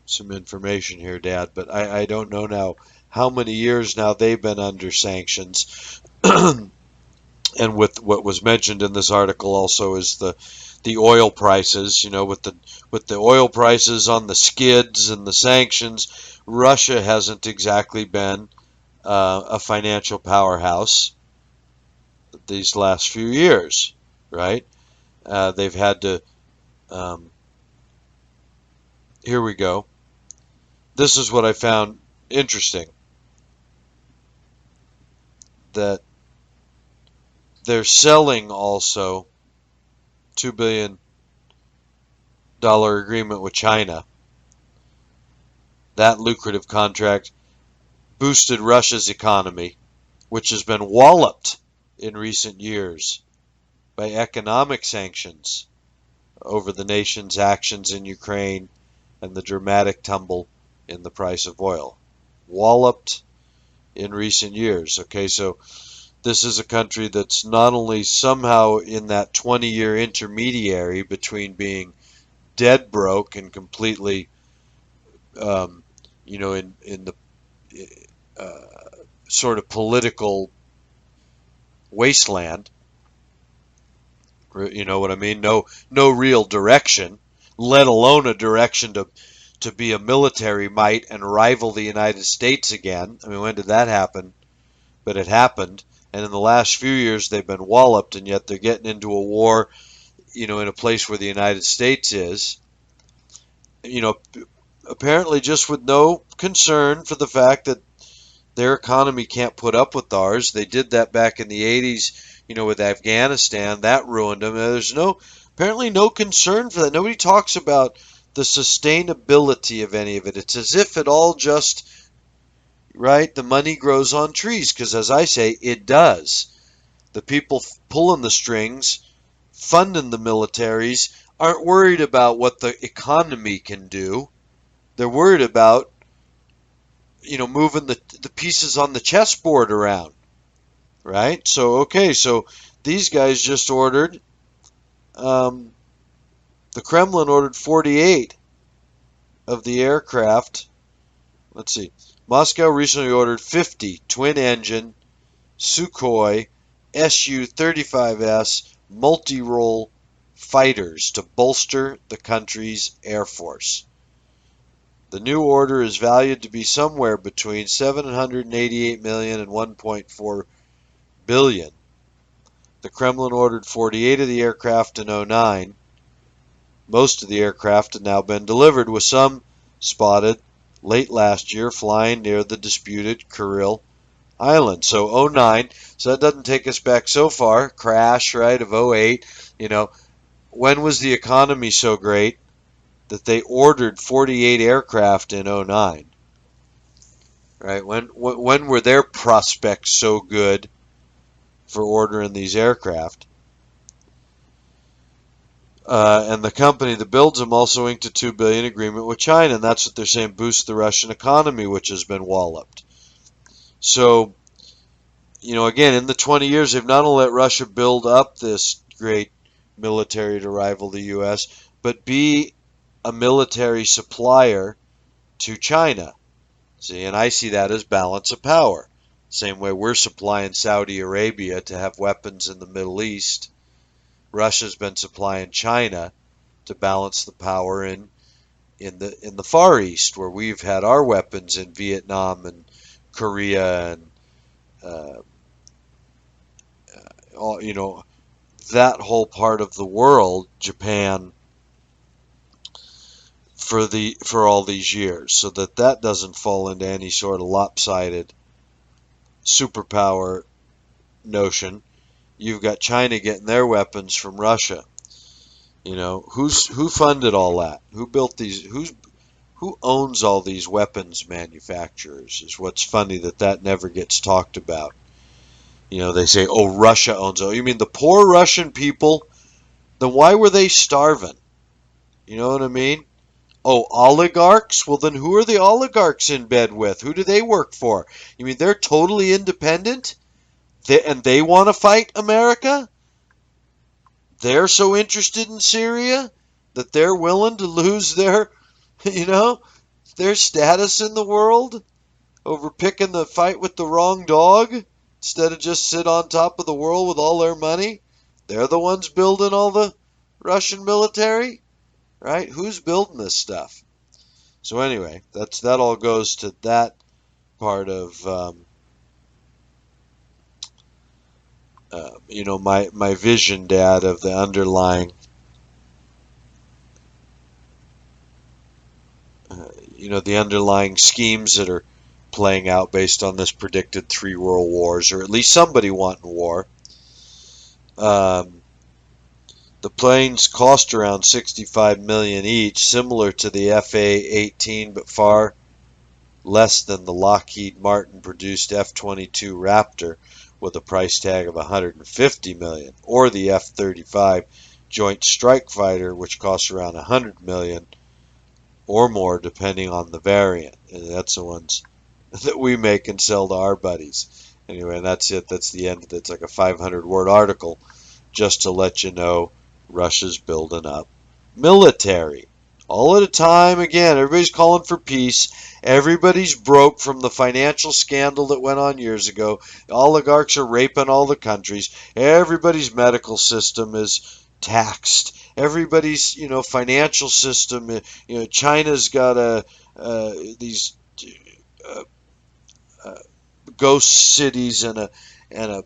some information here, Dad, but I don't know now how many years now they've been under sanctions. And with what was mentioned in this article also is the oil prices. With the oil prices on the skids and the sanctions, Russia hasn't exactly been a financial powerhouse these last few years, right? They've had to. Here we go. This is what I found interesting, that they're selling also $2 billion agreement with China. That lucrative contract boosted Russia's economy, which has been walloped in recent years by economic sanctions over the nation's actions in Ukraine and the dramatic tumble in the price of oil. Walloped in recent years. Okay, so this is a country that's not only somehow in that 20-year intermediary between being dead broke and completely, in the sort of political wasteland. You know what I mean? No real direction, let alone a direction to be a military might and rival the United States again. I mean, when did that happen? But it happened. And in the last few years, they've been walloped, and yet they're getting into a war, in a place where the United States is. Apparently just with no concern for the fact that their economy can't put up with ours. They did that back in the 80s, with Afghanistan. That ruined them. There's apparently no concern for that. Nobody talks about the sustainability of any of it. It's as if it all just, right, the money grows on trees, because as I say, it does. The people pulling the strings, funding the militaries, aren't worried about what the economy can do. They're worried about moving the pieces on the chessboard around, right? So these guys just ordered, the Kremlin ordered 48 of the aircraft. Let's see. Moscow recently ordered 50 twin-engine Sukhoi Su-35S multi-role fighters to bolster the country's air force. The new order is valued to be somewhere between $788 million and $1.4 billion. The Kremlin ordered 48 of the aircraft in 2009. Most of the aircraft have now been delivered, with some spotted late last year flying near the disputed Kuril Island. So 2009, so that doesn't take us back so far. Crash, right, of 2008. When was the economy so great that they ordered 48 aircraft in 2009? Right? When were their prospects so good for ordering these aircraft? And the company that builds them also inked a $2 billion agreement with China, and that's what they're saying boosts the Russian economy, which has been walloped. So, again, in the 20 years, they've not only let Russia build up this great military to rival the U.S., but be a military supplier to China. See, and I see that as balance of power. Same way we're supplying Saudi Arabia to have weapons in the Middle East. Russia's been supplying China to balance the power in the Far East, where we've had our weapons in Vietnam and Korea and that whole part of the world, Japan, for all these years, so that doesn't fall into any sort of lopsided superpower notion. You've got China getting their weapons from Russia. Who funded all that? Who built these? Who owns all these weapons manufacturers? Is what's funny that never gets talked about. They say, oh, Russia owns it. You mean the poor Russian people? Then why were they starving? You know what I mean? Oh, oligarchs? Well, then who are the oligarchs in bed with? Who do they work for? You mean they're totally independent? And they want to fight America? They're so interested in Syria that they're willing to lose their status in the world over picking the fight with the wrong dog instead of just sit on top of the world with all their money? They're the ones building all the Russian military, right? Who's building this stuff? So anyway, that all goes to that part of my vision, Dad, of the underlying the underlying schemes that are playing out based on this predicted 3 world wars, or at least somebody wanting war. The The planes cost around $65 million each, similar to the FA-18, but far less than the Lockheed Martin produced F-22 Raptor with a price tag of $150 million, or the F-35 Joint Strike Fighter, which costs around $100 million or more depending on the variant. And that's the ones that we make and sell to our buddies. Anyway, that's it. That's the end. It's like a 500-word article just to let you know Russia's building up military. All at a time. Again, everybody's calling for peace. Everybody's broke from the financial scandal that went on years ago. The oligarchs are raping all the countries. Everybody's medical system is taxed. Everybody's, financial system, China's got these uh, ghost cities and a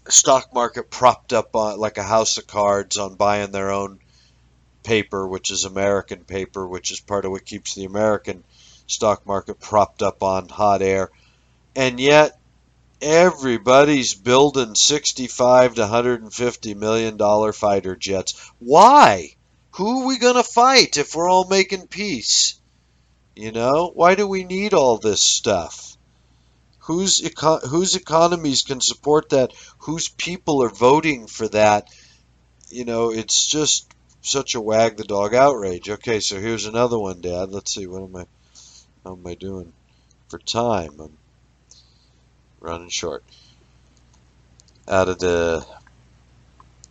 stock market propped up on like a house of cards on buying their own paper, which is American paper, which is part of what keeps the American stock market propped up on hot air. And yet everybody's building 65 to $150 million fighter jets. Why? Who are we going to fight if we're all making peace? Why do we need all this stuff? Whose economies can support that? Whose people are voting for that? It's just such a wag the dog outrage. Okay, so here's another one, Dad. Let's see, how am I doing for time? I'm running short. Out of the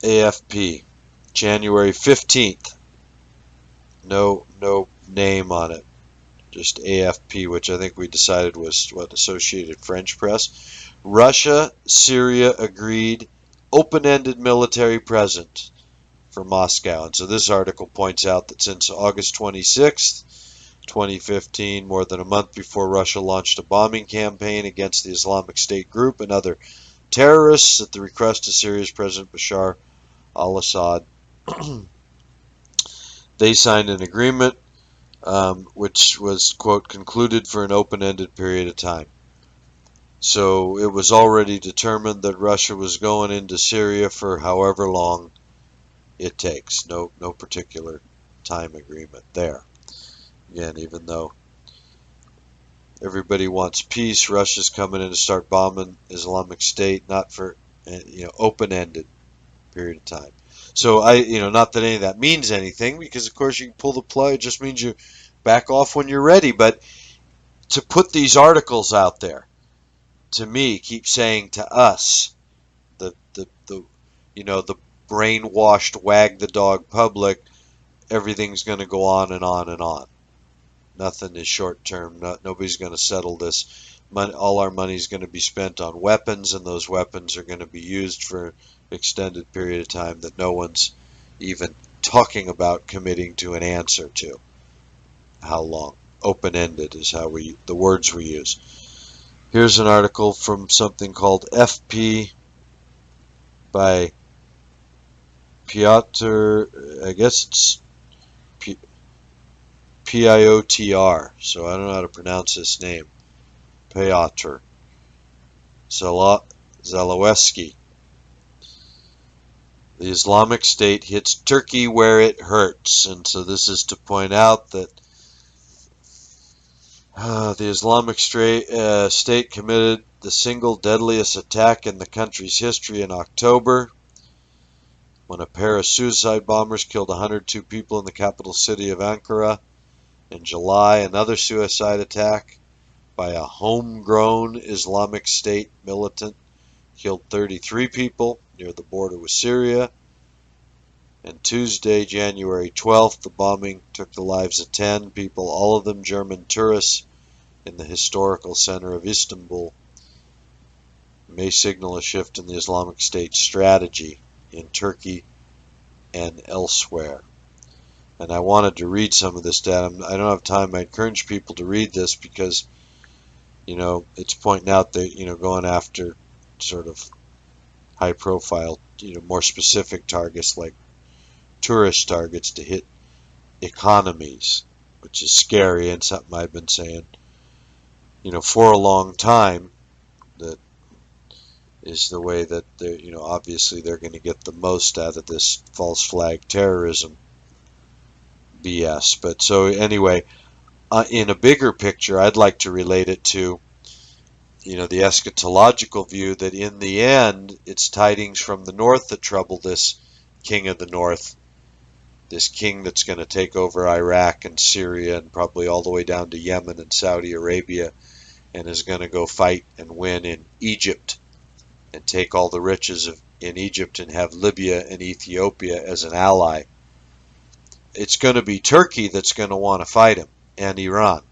AFP, January 15th. No name on it. Just AFP, which I think we decided was Associated French Press. Russia, Syria agreed open-ended military presence for Moscow. And so this article points out that since August 26th, 2015, more than a month before Russia launched a bombing campaign against the Islamic State group and other terrorists at the request of Syria's President Bashar al-Assad, they signed an agreement which was, quote, concluded for an open-ended period of time. So it was already determined that Russia was going into Syria for however long it takes. No particular time agreement there. Again, even though everybody wants peace, Russia's coming in to start bombing Islamic State, not for open-ended period of time. So not that any of that means anything, because of course you can pull the plug. It just means you back off when you're ready. But to put these articles out there, to me, keep saying to us, the brainwashed wag the dog public, everything's going to go on and on and on. Nothing is short term. Nobody's going to settle this. All our money is going to be spent on weapons, and those weapons are going to be used for an extended period of time that no one's even talking about committing to an answer to. How long? Open-ended is the words we use. Here's an article from something called FP by Piotr, I guess it's Piotr, so I don't know how to pronounce this name. Piotr Zelensky. The Islamic State hits Turkey where it hurts. And so this is to point out that the Islamic State committed the single deadliest attack in the country's history in October, when a pair of suicide bombers killed 102 people in the capital city of Ankara. In July, another suicide attack by a homegrown Islamic State militant killed 33 people near the border with Syria. And Tuesday, January 12th, the bombing took the lives of 10 people, all of them German tourists, in the historical center of Istanbul. It may signal a shift in the Islamic State strategy in Turkey and elsewhere. And I wanted to read some of this data. I don't have time. I encourage people to read this because, it's pointing out that, going after sort of high profile, more specific targets like tourist targets to hit economies, which is scary and something I've been saying, for a long time, that is the way that they're, obviously they're going to get the most out of this false flag terrorism BS. But so anyway, in a bigger picture, I'd like to relate it to, the eschatological view that in the end, it's tidings from the north that trouble this king of the north, this king that's going to take over Iraq and Syria and probably all the way down to Yemen and Saudi Arabia, and is going to go fight and win in Egypt and take all the riches in Egypt and have Libya and Ethiopia as an ally. It's going to be Turkey that's going to want to fight him, and Iran.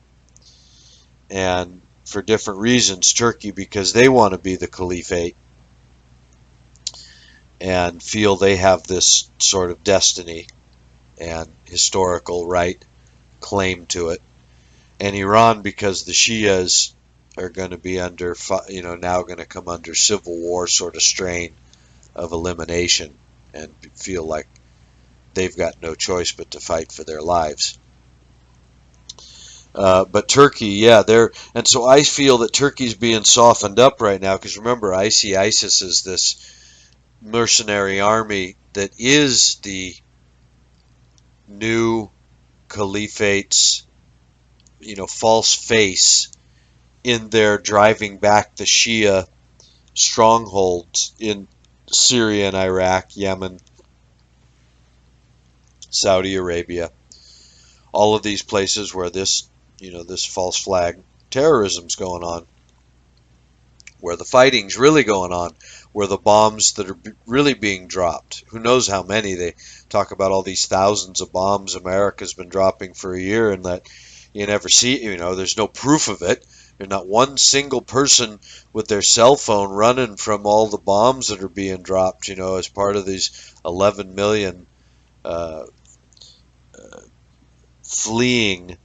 And for different reasons, Turkey because they want to be the caliphate and feel they have this sort of destiny and historical right claim to it, and Iran because the Shias are going to be under, now going to come under civil war sort of strain of elimination and feel like they've got no choice but to fight for their lives. But Turkey, yeah, and so I feel that Turkey's being softened up right now because remember, I see ISIS as this mercenary army that is the new caliphate's, false face in their driving back the Shia strongholds in Syria and Iraq, Yemen, Saudi Arabia, all of these places where this false flag terrorism's going on, where the fighting's really going on, where the bombs that are really being dropped. Who knows how many? They talk about all these thousands of bombs America's been dropping for a year, and that you never see, there's no proof of it. There's not one single person with their cell phone running from all the bombs that are being dropped, as part of these 11 million fleeing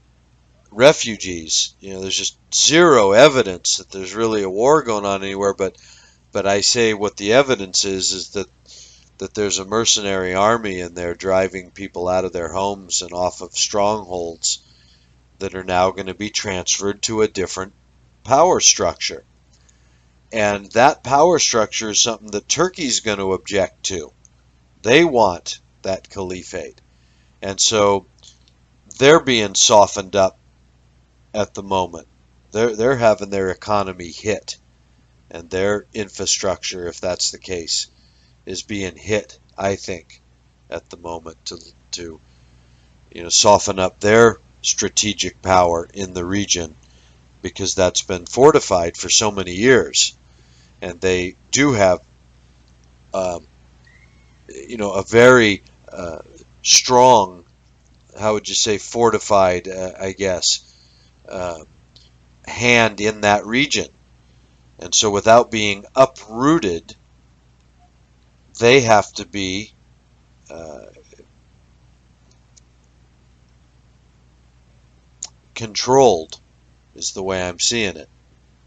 refugees. There's just zero evidence that there's really a war going on anywhere, but I say what the evidence is that there's a mercenary army and they're driving people out of their homes and off of strongholds that are now going to be transferred to a different power structure. And that power structure is something that Turkey's going to object to. They want that caliphate. And so they're being softened up at the moment. They're having their economy hit, and their infrastructure, if that's the case, is being hit, I think, at the moment to soften up their strategic power in the region, because that's been fortified for so many years, and they do have a very strong, how would you say, fortified, I guess, hand in that region. And so without being uprooted, they have to be controlled, is the way I'm seeing it,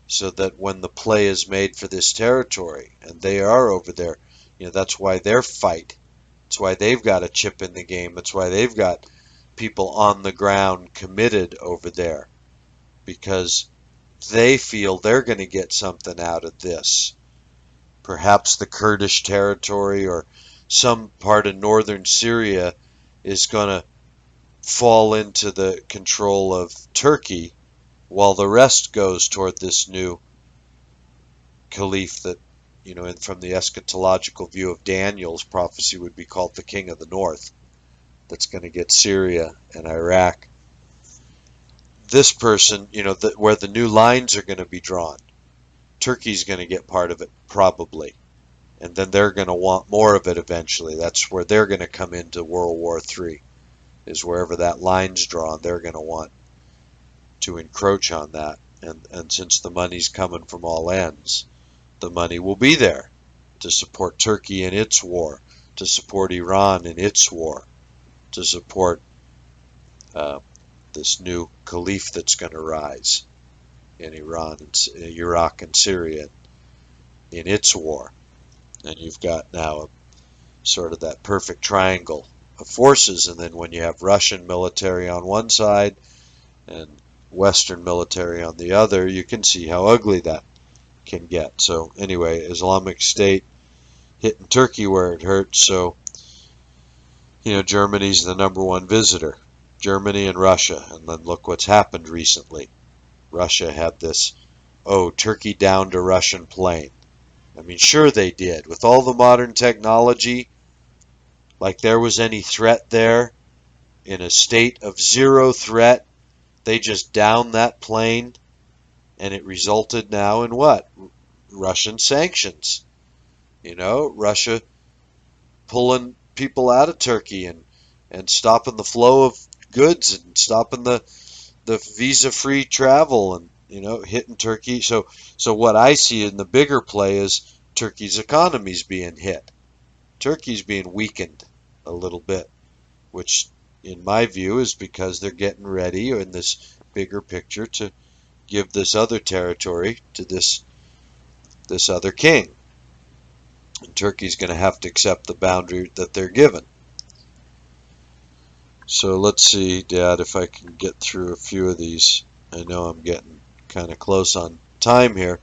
so that when the play is made for this territory, and they are over there, that's why their fight, that's why they've got a chip in the game, that's why they've got people on the ground committed over there, because they feel they're going to get something out of this. Perhaps the Kurdish territory or some part of northern Syria is going to fall into the control of Turkey, while the rest goes toward this new caliph that, from the eschatological view of Daniel's prophecy, would be called the King of the North, that's going to get Syria and Iraq. This person, where the new lines are going to be drawn, Turkey's going to get part of it, probably. And then they're going to want more of it eventually. That's where they're going to come into World War III, is wherever that line's drawn, they're going to want to encroach on that. And since the money's coming from all ends, the money will be there to support Turkey in its war, to support Iran in its war, to support this new caliph that's going to rise in Iran and Iraq and Syria in its war. And you've got now sort of that perfect triangle of forces, and then when you have Russian military on one side and Western military on the other, you can see how ugly that can get. So anyway, Islamic State hitting Turkey where it hurts. So, Germany's the number one visitor. Germany and Russia. And then look what's happened recently. Russia had this, Turkey downed a Russian plane. I mean, sure they did. With all the modern technology, like there was any threat there, in a state of zero threat, they just downed that plane, and it resulted now in what? Russian sanctions. Russia pulling people out of Turkey and stopping the flow of goods and stopping the visa-free travel and hitting Turkey. So what I see in the bigger play is Turkey's economy's being hit. Turkey's being weakened a little bit, which in my view is because they're getting ready in this bigger picture to give this other territory to this other king. And Turkey's going to have to accept the boundary that they're given. So let's see, Dad, if I can get through a few of these. I know I'm getting kind of close on time here.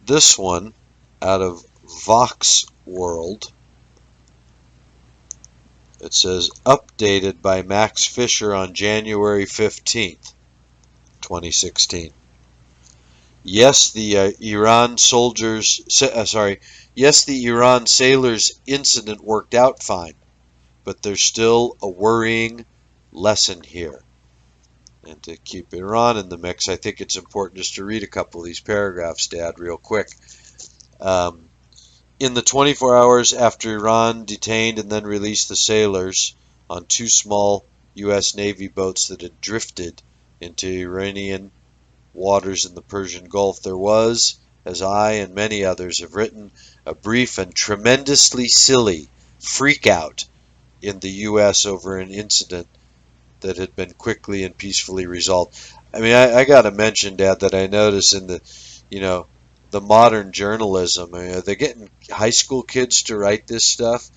This one out of Vox World. It says, updated by Max Fisher on January 15th, 2016. Yes, the Iran sailors incident worked out fine, but there's still a worrying lesson here. And to keep Iran in the mix, I think it's important just to read a couple of these paragraphs, Dad, real quick. In the 24 hours after Iran detained and then released the sailors on two small U.S. Navy boats that had drifted into Iranian waters in the Persian Gulf, there was, as I and many others have written, a brief and tremendously silly freak-out in the U.S. over an incident that had been quickly and peacefully resolved. I mean, I got to mention, Dad, that I notice in the modern journalism, they're getting high school kids to write this stuff.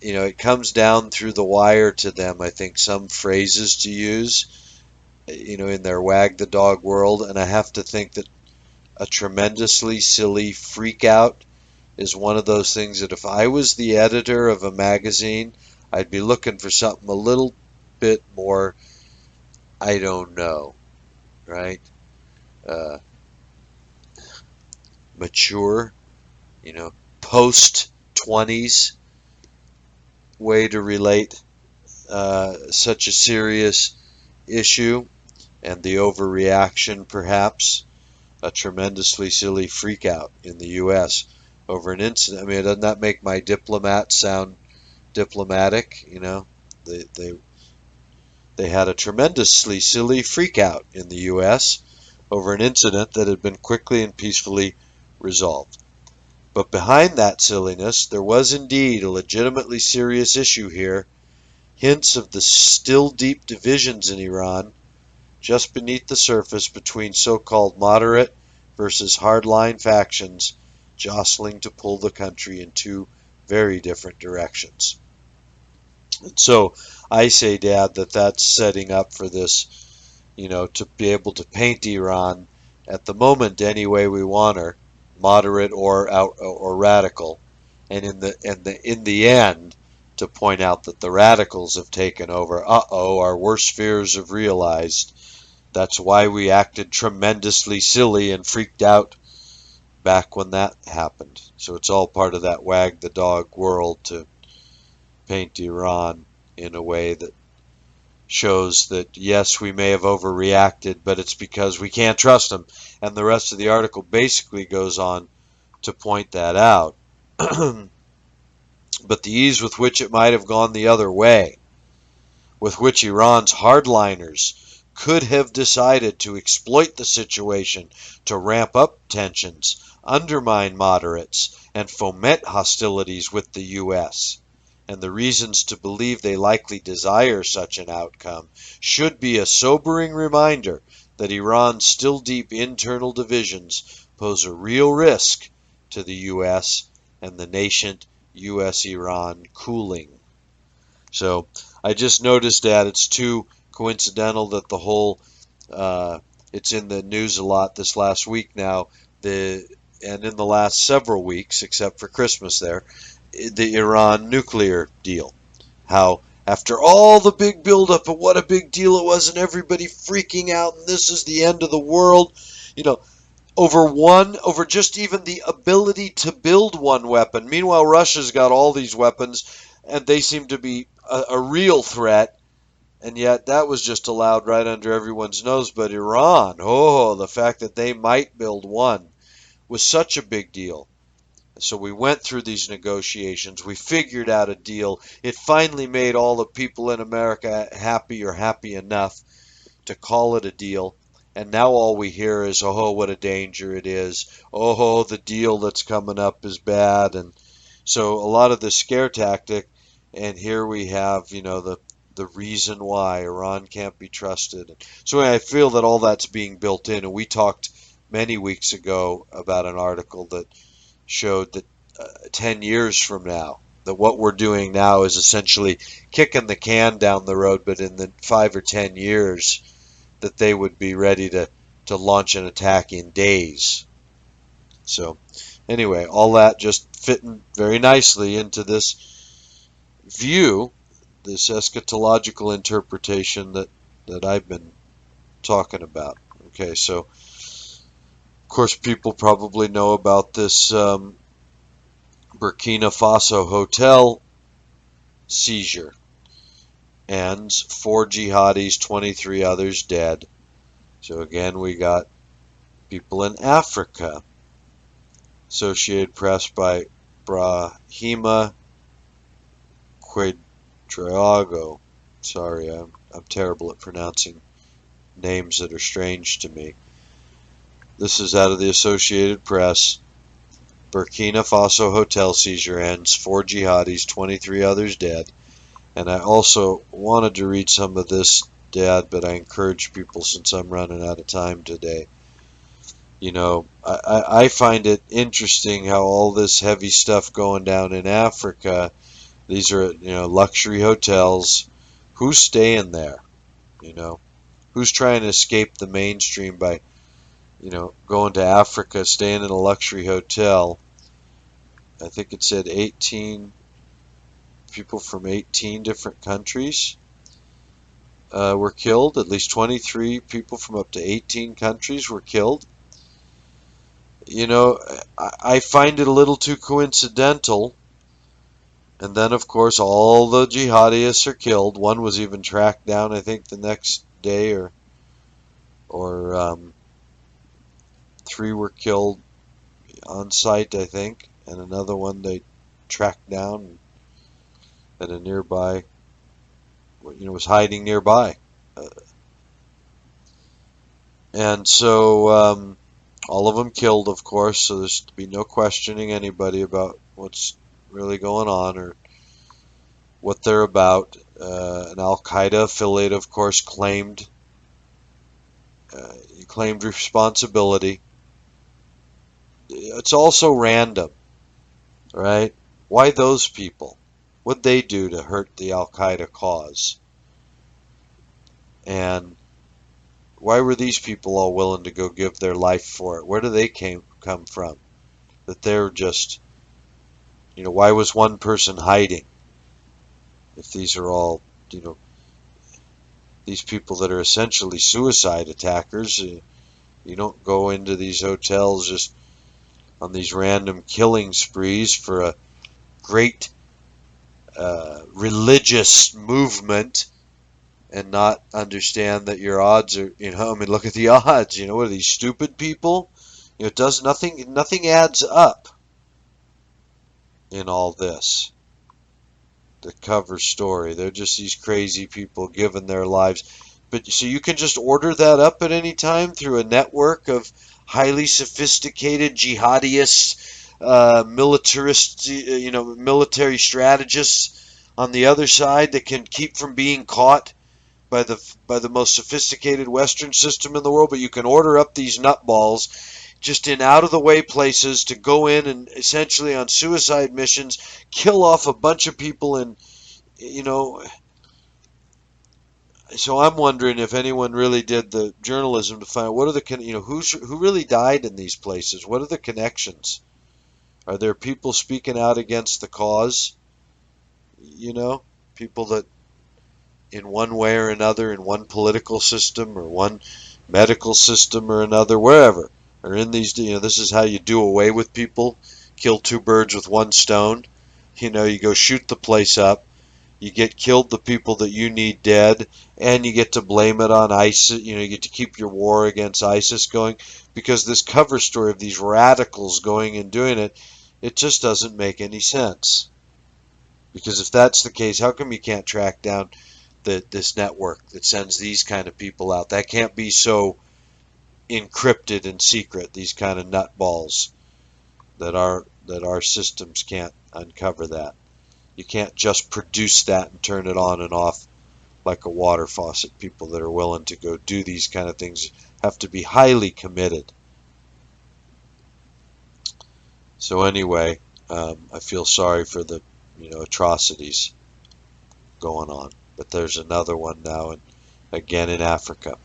It comes down through the wire to them, I think, some phrases to use, in their wag the dog world. And I have to think that a tremendously silly freak out is one of those things that if I was the editor of a magazine, I'd be looking for something a little bit more, I don't know, right? Mature, post 20s way to relate such a serious issue and the overreaction, perhaps a tremendously silly freakout in the U.S. over an incident. I mean, doesn't that make my diplomat sound diplomatic? They had a tremendously silly freakout in the U.S. over an incident that had been quickly and peacefully resolved. But behind that silliness, there was indeed a legitimately serious issue here, hints of the still deep divisions in Iran just beneath the surface between so-called moderate versus hardline factions jostling to pull the country in two very different directions. And so I say, Dad, that that's setting up for this, to be able to paint Iran at the moment any way we want her, moderate or radical, and in the end to point out that the radicals have taken over. Our worst fears have realized. That's why we acted tremendously silly and freaked out back when that happened. So it's all part of that wag the dog world to paint Iran in a way that shows that, yes, we may have overreacted, but it's because we can't trust them. And the rest of the article basically goes on to point that out. But the ease with which it might have gone the other way, with which Iran's hardliners could have decided to exploit the situation to ramp up tensions, undermine moderates, and foment hostilities with the U.S., and the reasons to believe they likely desire such an outcome, should be a sobering reminder that Iran's still deep internal divisions pose a real risk to the U.S. and the nascent U.S.-Iran cooling. So I just noticed that it's too coincidental that the whole It's in the news a lot this last week now. And in the last several weeks, except for Christmas there, the Iran nuclear deal. How after all the big buildup and what a big deal it was and everybody freaking out and this is the end of the world, you know, over just even the ability to build one weapon. Meanwhile, Russia's got all these weapons and they seem to be a real threat. And yet that was just allowed right under everyone's nose. But Iran, oh, the fact that they might build one was such a big deal. So we went through these negotiations. We figured out a deal. It finally made all the people in America happy or happy enough to call it a deal. And now all we hear is, oh, what a danger it is. Oh, the deal that's coming up is bad. And so a lot of the scare tactic. And here we have, the reason why Iran can't be trusted. So I feel that all that's being built in. And we talked many weeks ago about an article that showed that 10 years from now, that what we're doing now is essentially kicking the can down the road, but in the 5 or 10 years, that they would be ready to launch an attack in days. So, anyway, all that just fitting very nicely into this view, this eschatological interpretation that I've been talking about. Okay, so, of course, people probably know about this Burkina Faso hotel seizure. Ends 4 jihadis, 23 others dead. So again, we got people in Africa. Associated Press by Brahima Quadrago. Sorry, I'm terrible at pronouncing names that are strange to me. This is out of the Associated Press. Burkina Faso hotel seizure ends 4 jihadis, 23 others dead. And I also wanted to read some of this, Dad, but I encourage people, since I'm running out of time today. I find it interesting how all this heavy stuff going down in Africa, these are, luxury hotels. Who's staying there? Who's trying to escape the mainstream by, going to Africa, staying in a luxury hotel? I think it said 18 people from 18 different countries were killed. At least 23 people from up to 18 countries were killed. I find it a little too coincidental. And then, of course, all the jihadists are killed. One was even tracked down, I think, the next day, or 3 were killed on site, I think, and another one they tracked down at a nearby, was hiding nearby. And so all of them killed, of course, so there's to be no questioning anybody about what's really going on or what they're about. An Al-Qaeda affiliate, of course, claimed responsibility. It's also random, right? Why those people? What'd they do to hurt the Al-Qaeda cause? And why were these people all willing to go give their life for it? Where do they come from? That they're just, why was one person hiding? If these are all, these people that are essentially suicide attackers, you don't go into these hotels just on these random killing sprees for a great religious movement and not understand that your odds are, look at the odds, what are these stupid people? It does nothing adds up in all this. The cover story, they're just these crazy people giving their lives. But so you can just order that up at any time through a network of highly sophisticated jihadists, military strategists on the other side that can keep from being caught by the most sophisticated Western system in the world. But you can order up these nutballs just in out of the way places to go in and essentially on suicide missions kill off a bunch of people in So I'm wondering if anyone really did the journalism to find out what are who really died in these places? What are the connections? Are there people speaking out against the cause? You know, people that in one way or another, in one political system or one medical system or another, wherever, are in these, this is how you do away with people, kill two birds with one stone. You go shoot the place up, you get killed the people that you need dead, and you get to blame it on ISIS. You get to keep your war against ISIS going because this cover story of these radicals going and doing it, it just doesn't make any sense. Because if that's the case, how come you can't track down this network that sends these kind of people out? That can't be so encrypted and secret. These kind of nutballs that our systems can't uncover that. You can't just produce that and turn it on and off like a water faucet. People that are willing to go do these kind of things have to be highly committed. So anyway, I feel sorry for the atrocities going on. But there's another one now, and again in Africa.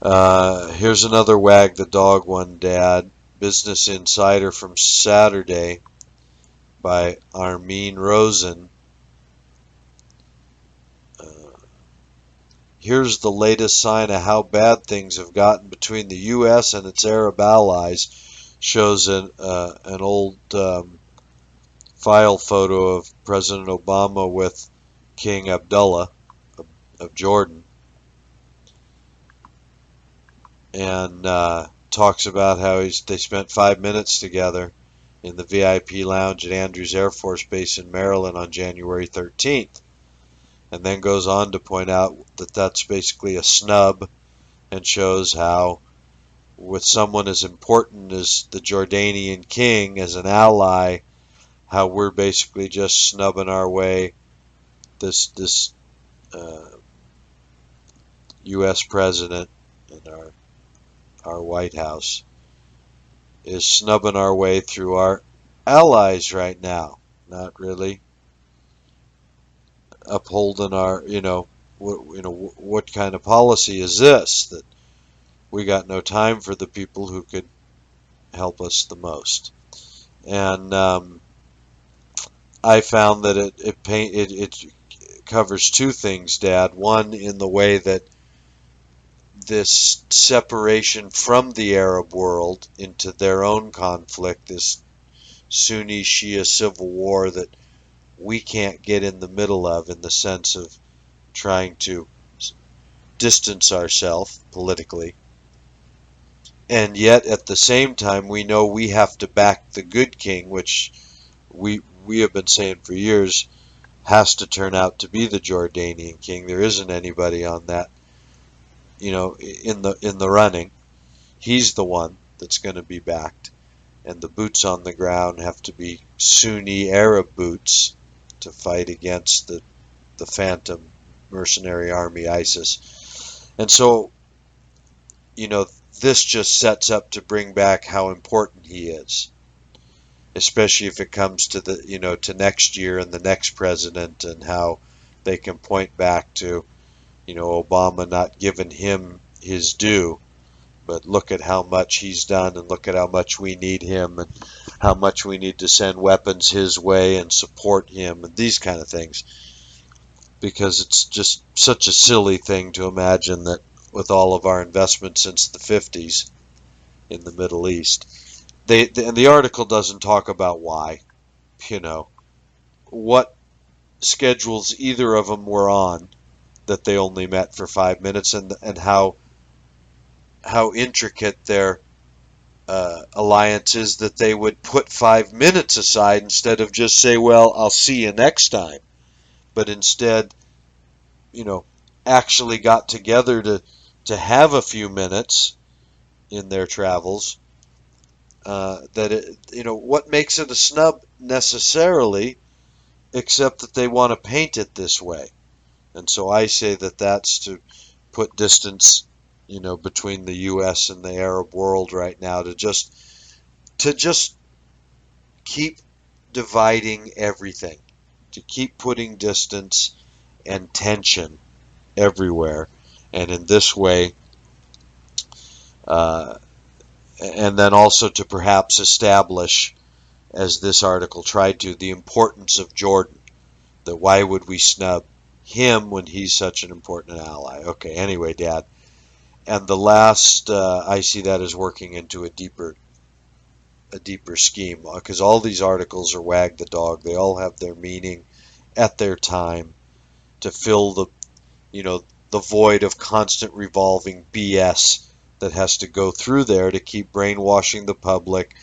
Here's another wag the dog one, Dad. Business Insider from Saturday by Armin Rosen. Uh, Here's the latest sign of how bad things have gotten between the U.S. and its Arab allies. Shows an old file photo of President Obama with King Abdullah of Jordan, and talks about how they spent 5 minutes together in the VIP lounge at Andrews Air Force Base in Maryland on January 13th, and then goes on to point out that that's basically a snub and shows how, with someone as important as the Jordanian king as an ally, how we're basically just snubbing our way. This U.S. president and our White House is snubbing our way through our allies right now. Not really upholding what kind of policy is this, that we got no time for the people who could help us the most. And I found that it covers two things, Dad. One, in the way that this separation from the Arab world into their own conflict, this Sunni Shia civil war that we can't get in the middle of, in the sense of trying to distance ourselves politically. And yet at the same time we know we have to back the good king, which we have been saying for years has to turn out to be the Jordanian king. There isn't anybody on that, in the running. He's the one that's going to be backed, and the boots on the ground have to be Sunni Arab boots to fight against the phantom mercenary army ISIS. And so, this just sets up to bring back how important he is, especially if it comes to to next year and the next president, and how they can point back to, Obama not giving him his due, but look at how much he's done, and look at how much we need him, and how much we need to send weapons his way and support him, and these kind of things. Because it's just such a silly thing to imagine that with all of our investment since the 50s in the Middle East, and the article doesn't talk about why, what schedules either of them were on that they only met for 5 minutes, and how intricate their alliance is that they would put 5 minutes aside instead of just say, well, I'll see you next time. But instead, actually got together to have a few minutes in their travels. What makes it a snub necessarily, except that they want to paint it this way. And so I say that that's to put distance, between the U.S. and the Arab world right now, to just keep dividing everything, to keep putting distance and tension everywhere. And in this way, uh, and then also to perhaps establish, as this article tried to, the importance of Jordan. That why would we snub him when he's such an important ally? Okay, anyway, Dad. And the last, I see that as working into a deeper scheme, because all these articles are wag the dog. They all have their meaning at their time to fill the void of constant revolving BS that has to go through there to keep brainwashing the public,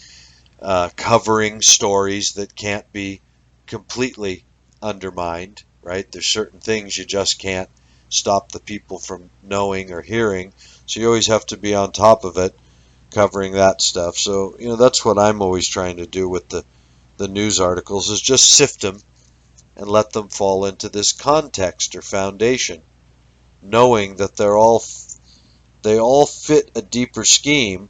covering stories that can't be completely undermined, right? There's certain things you just can't stop the people from knowing or hearing, so you always have to be on top of it, covering that stuff. So, that's what I'm always trying to do with the news articles, is just sift them and let them fall into this context or foundation, knowing that they all fit a deeper scheme,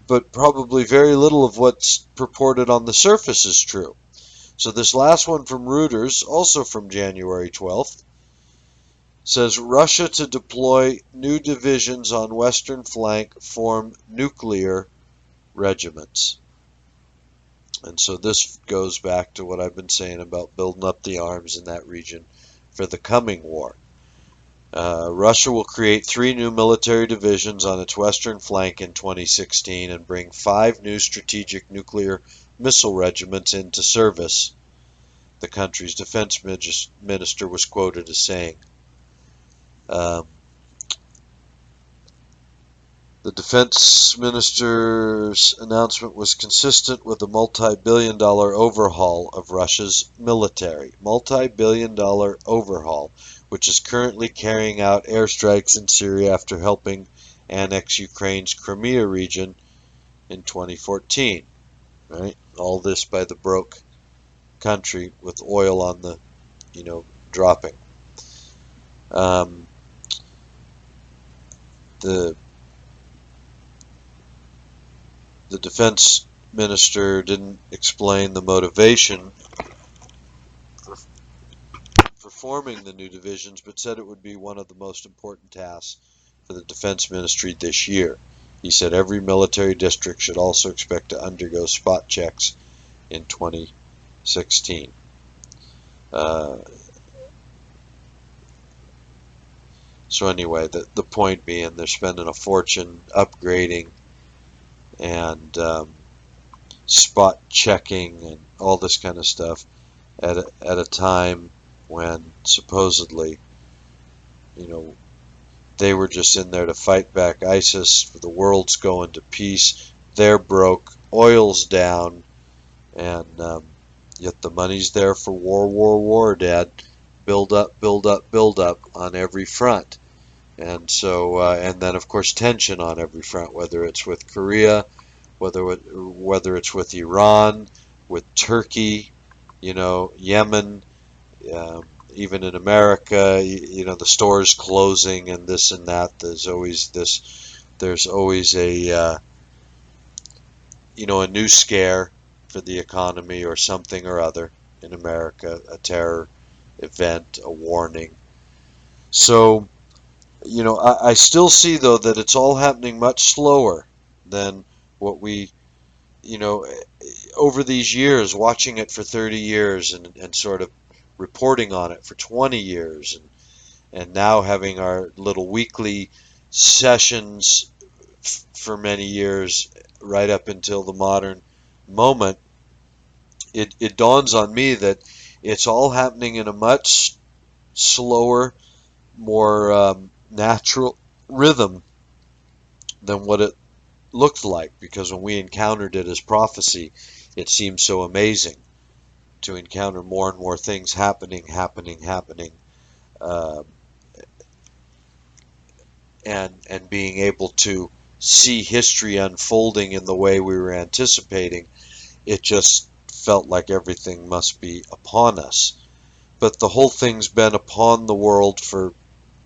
but probably very little of what's purported on the surface is true. So this last one from Reuters, also from January 12th, says Russia to deploy new divisions on western flank form nuclear regiments. And so this goes back to what I've been saying about building up the arms in that region for the coming war. Russia will create 3 new military divisions on its western flank in 2016 and bring 5 new strategic nuclear missile regiments into service, the country's defense minister was quoted as saying. The defense minister's announcement was consistent with a multi-billion-dollar overhaul of Russia's military. Multi-billion-dollar overhaul, which is currently carrying out airstrikes in Syria after helping annex Ukraine's Crimea region in 2014. Right? All this by the broke country with oil on the, dropping. The defense minister didn't explain the motivation for forming the new divisions, but said it would be one of the most important tasks for the defense ministry this year. He said every military district should also expect to undergo spot checks in 2016. So anyway, the point being, they're spending a fortune upgrading and spot checking and all this kind of stuff at a time when supposedly, they were just in there to fight back ISIS. The world's going to peace. They're broke. Oil's down. And yet the money's there for war, Dad. Build up, build up, build up on every front. And so, and then of course tension on every front, whether it's with Korea, whether it's with Iran, with Turkey, Yemen, even in America, the stores closing and this and that. There's always a a new scare for the economy or something or other in America, a terror event, a warning. So, I still see though that it's all happening much slower than what we, over these years, watching it for 30 years and sort of reporting on it for 20 years and now having our little weekly sessions for many years right up until the modern moment, it dawns on me that it's all happening in a much slower, more natural rhythm than what it looked like, because when we encountered it as prophecy, it seemed so amazing to encounter more and more things happening, and being able to see history unfolding in the way we were anticipating. It just felt like everything must be upon us. But the whole thing's been upon the world for,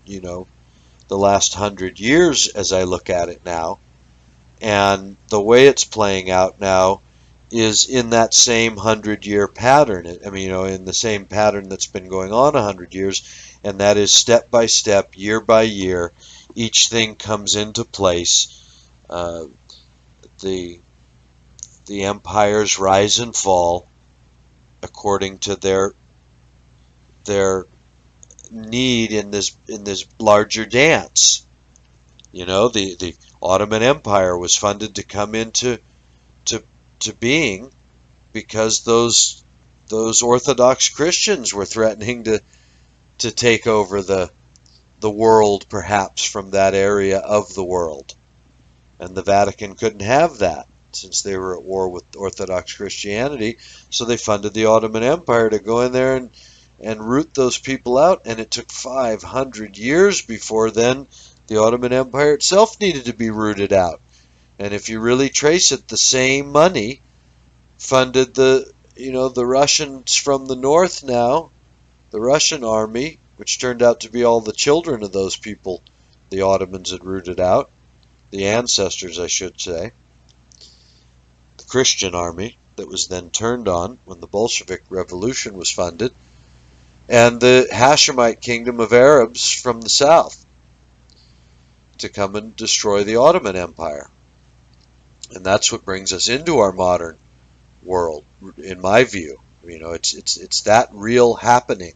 the last 100 years as I look at it now. And the way it's playing out now is in that same 100-year pattern. I mean, in the same pattern that's been going on 100 years, and that is step by step, year by year, each thing comes into place. Uh, the the empires rise and fall according to their need in this larger dance. The Ottoman Empire was funded to come into to to being because those Orthodox Christians were threatening to take over the world, perhaps from that area of the world. And the Vatican couldn't have that since they were at war with Orthodox Christianity. So they funded the Ottoman Empire to go in there and root those people out. And it took 500 years before then the Ottoman Empire itself needed to be rooted out. And if you really trace it, the same money funded the Russians from the north now, the Russian army, which turned out to be all the children of those people the Ottomans had rooted out, the ancestors, I should say, the Christian army that was then turned on when the Bolshevik Revolution was funded, and the Hashemite kingdom of Arabs from the south to come and destroy the Ottoman Empire. And that's what brings us into our modern world, in my view. It's that real happening.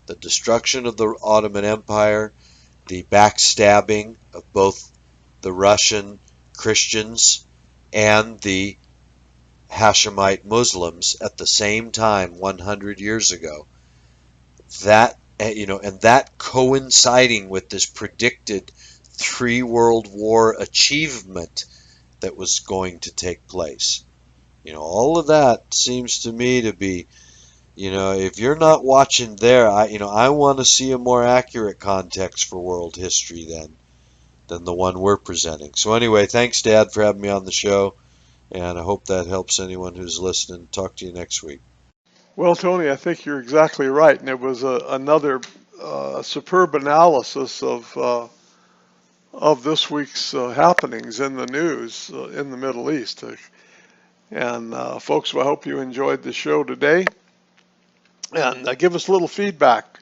The destruction of the Ottoman Empire, the backstabbing of both the Russian Christians and the Hashemite Muslims at the same time 100 years ago. And that coinciding with this predicted three-world war achievement that was going to take place. All of that seems to me to be, if you're not watching there, I want to see a more accurate context for world history than the one we're presenting. So anyway, thanks, Dad, for having me on the show, and I hope that helps anyone who's listening. Talk to you next week. Well, Tony, I think you're exactly right, and it was another superb analysis of this week's happenings in the news in the Middle East. And folks, I hope you enjoyed the show today. And give us a little feedback.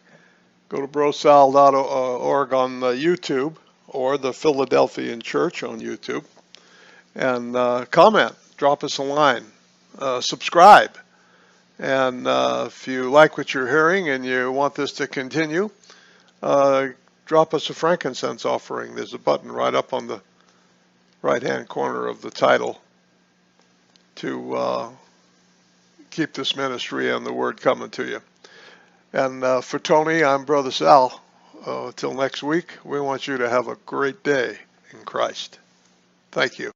Go to BroSal.org on YouTube or the Philadelphian Church on YouTube and comment. Drop us a line. Subscribe. And if you like what you're hearing and you want this to continue, drop us a frankincense offering. There's a button right up on the right-hand corner of the title to keep this ministry and the word coming to you. And for Tony, I'm Brother Sal. Till next week, we want you to have a great day in Christ. Thank you.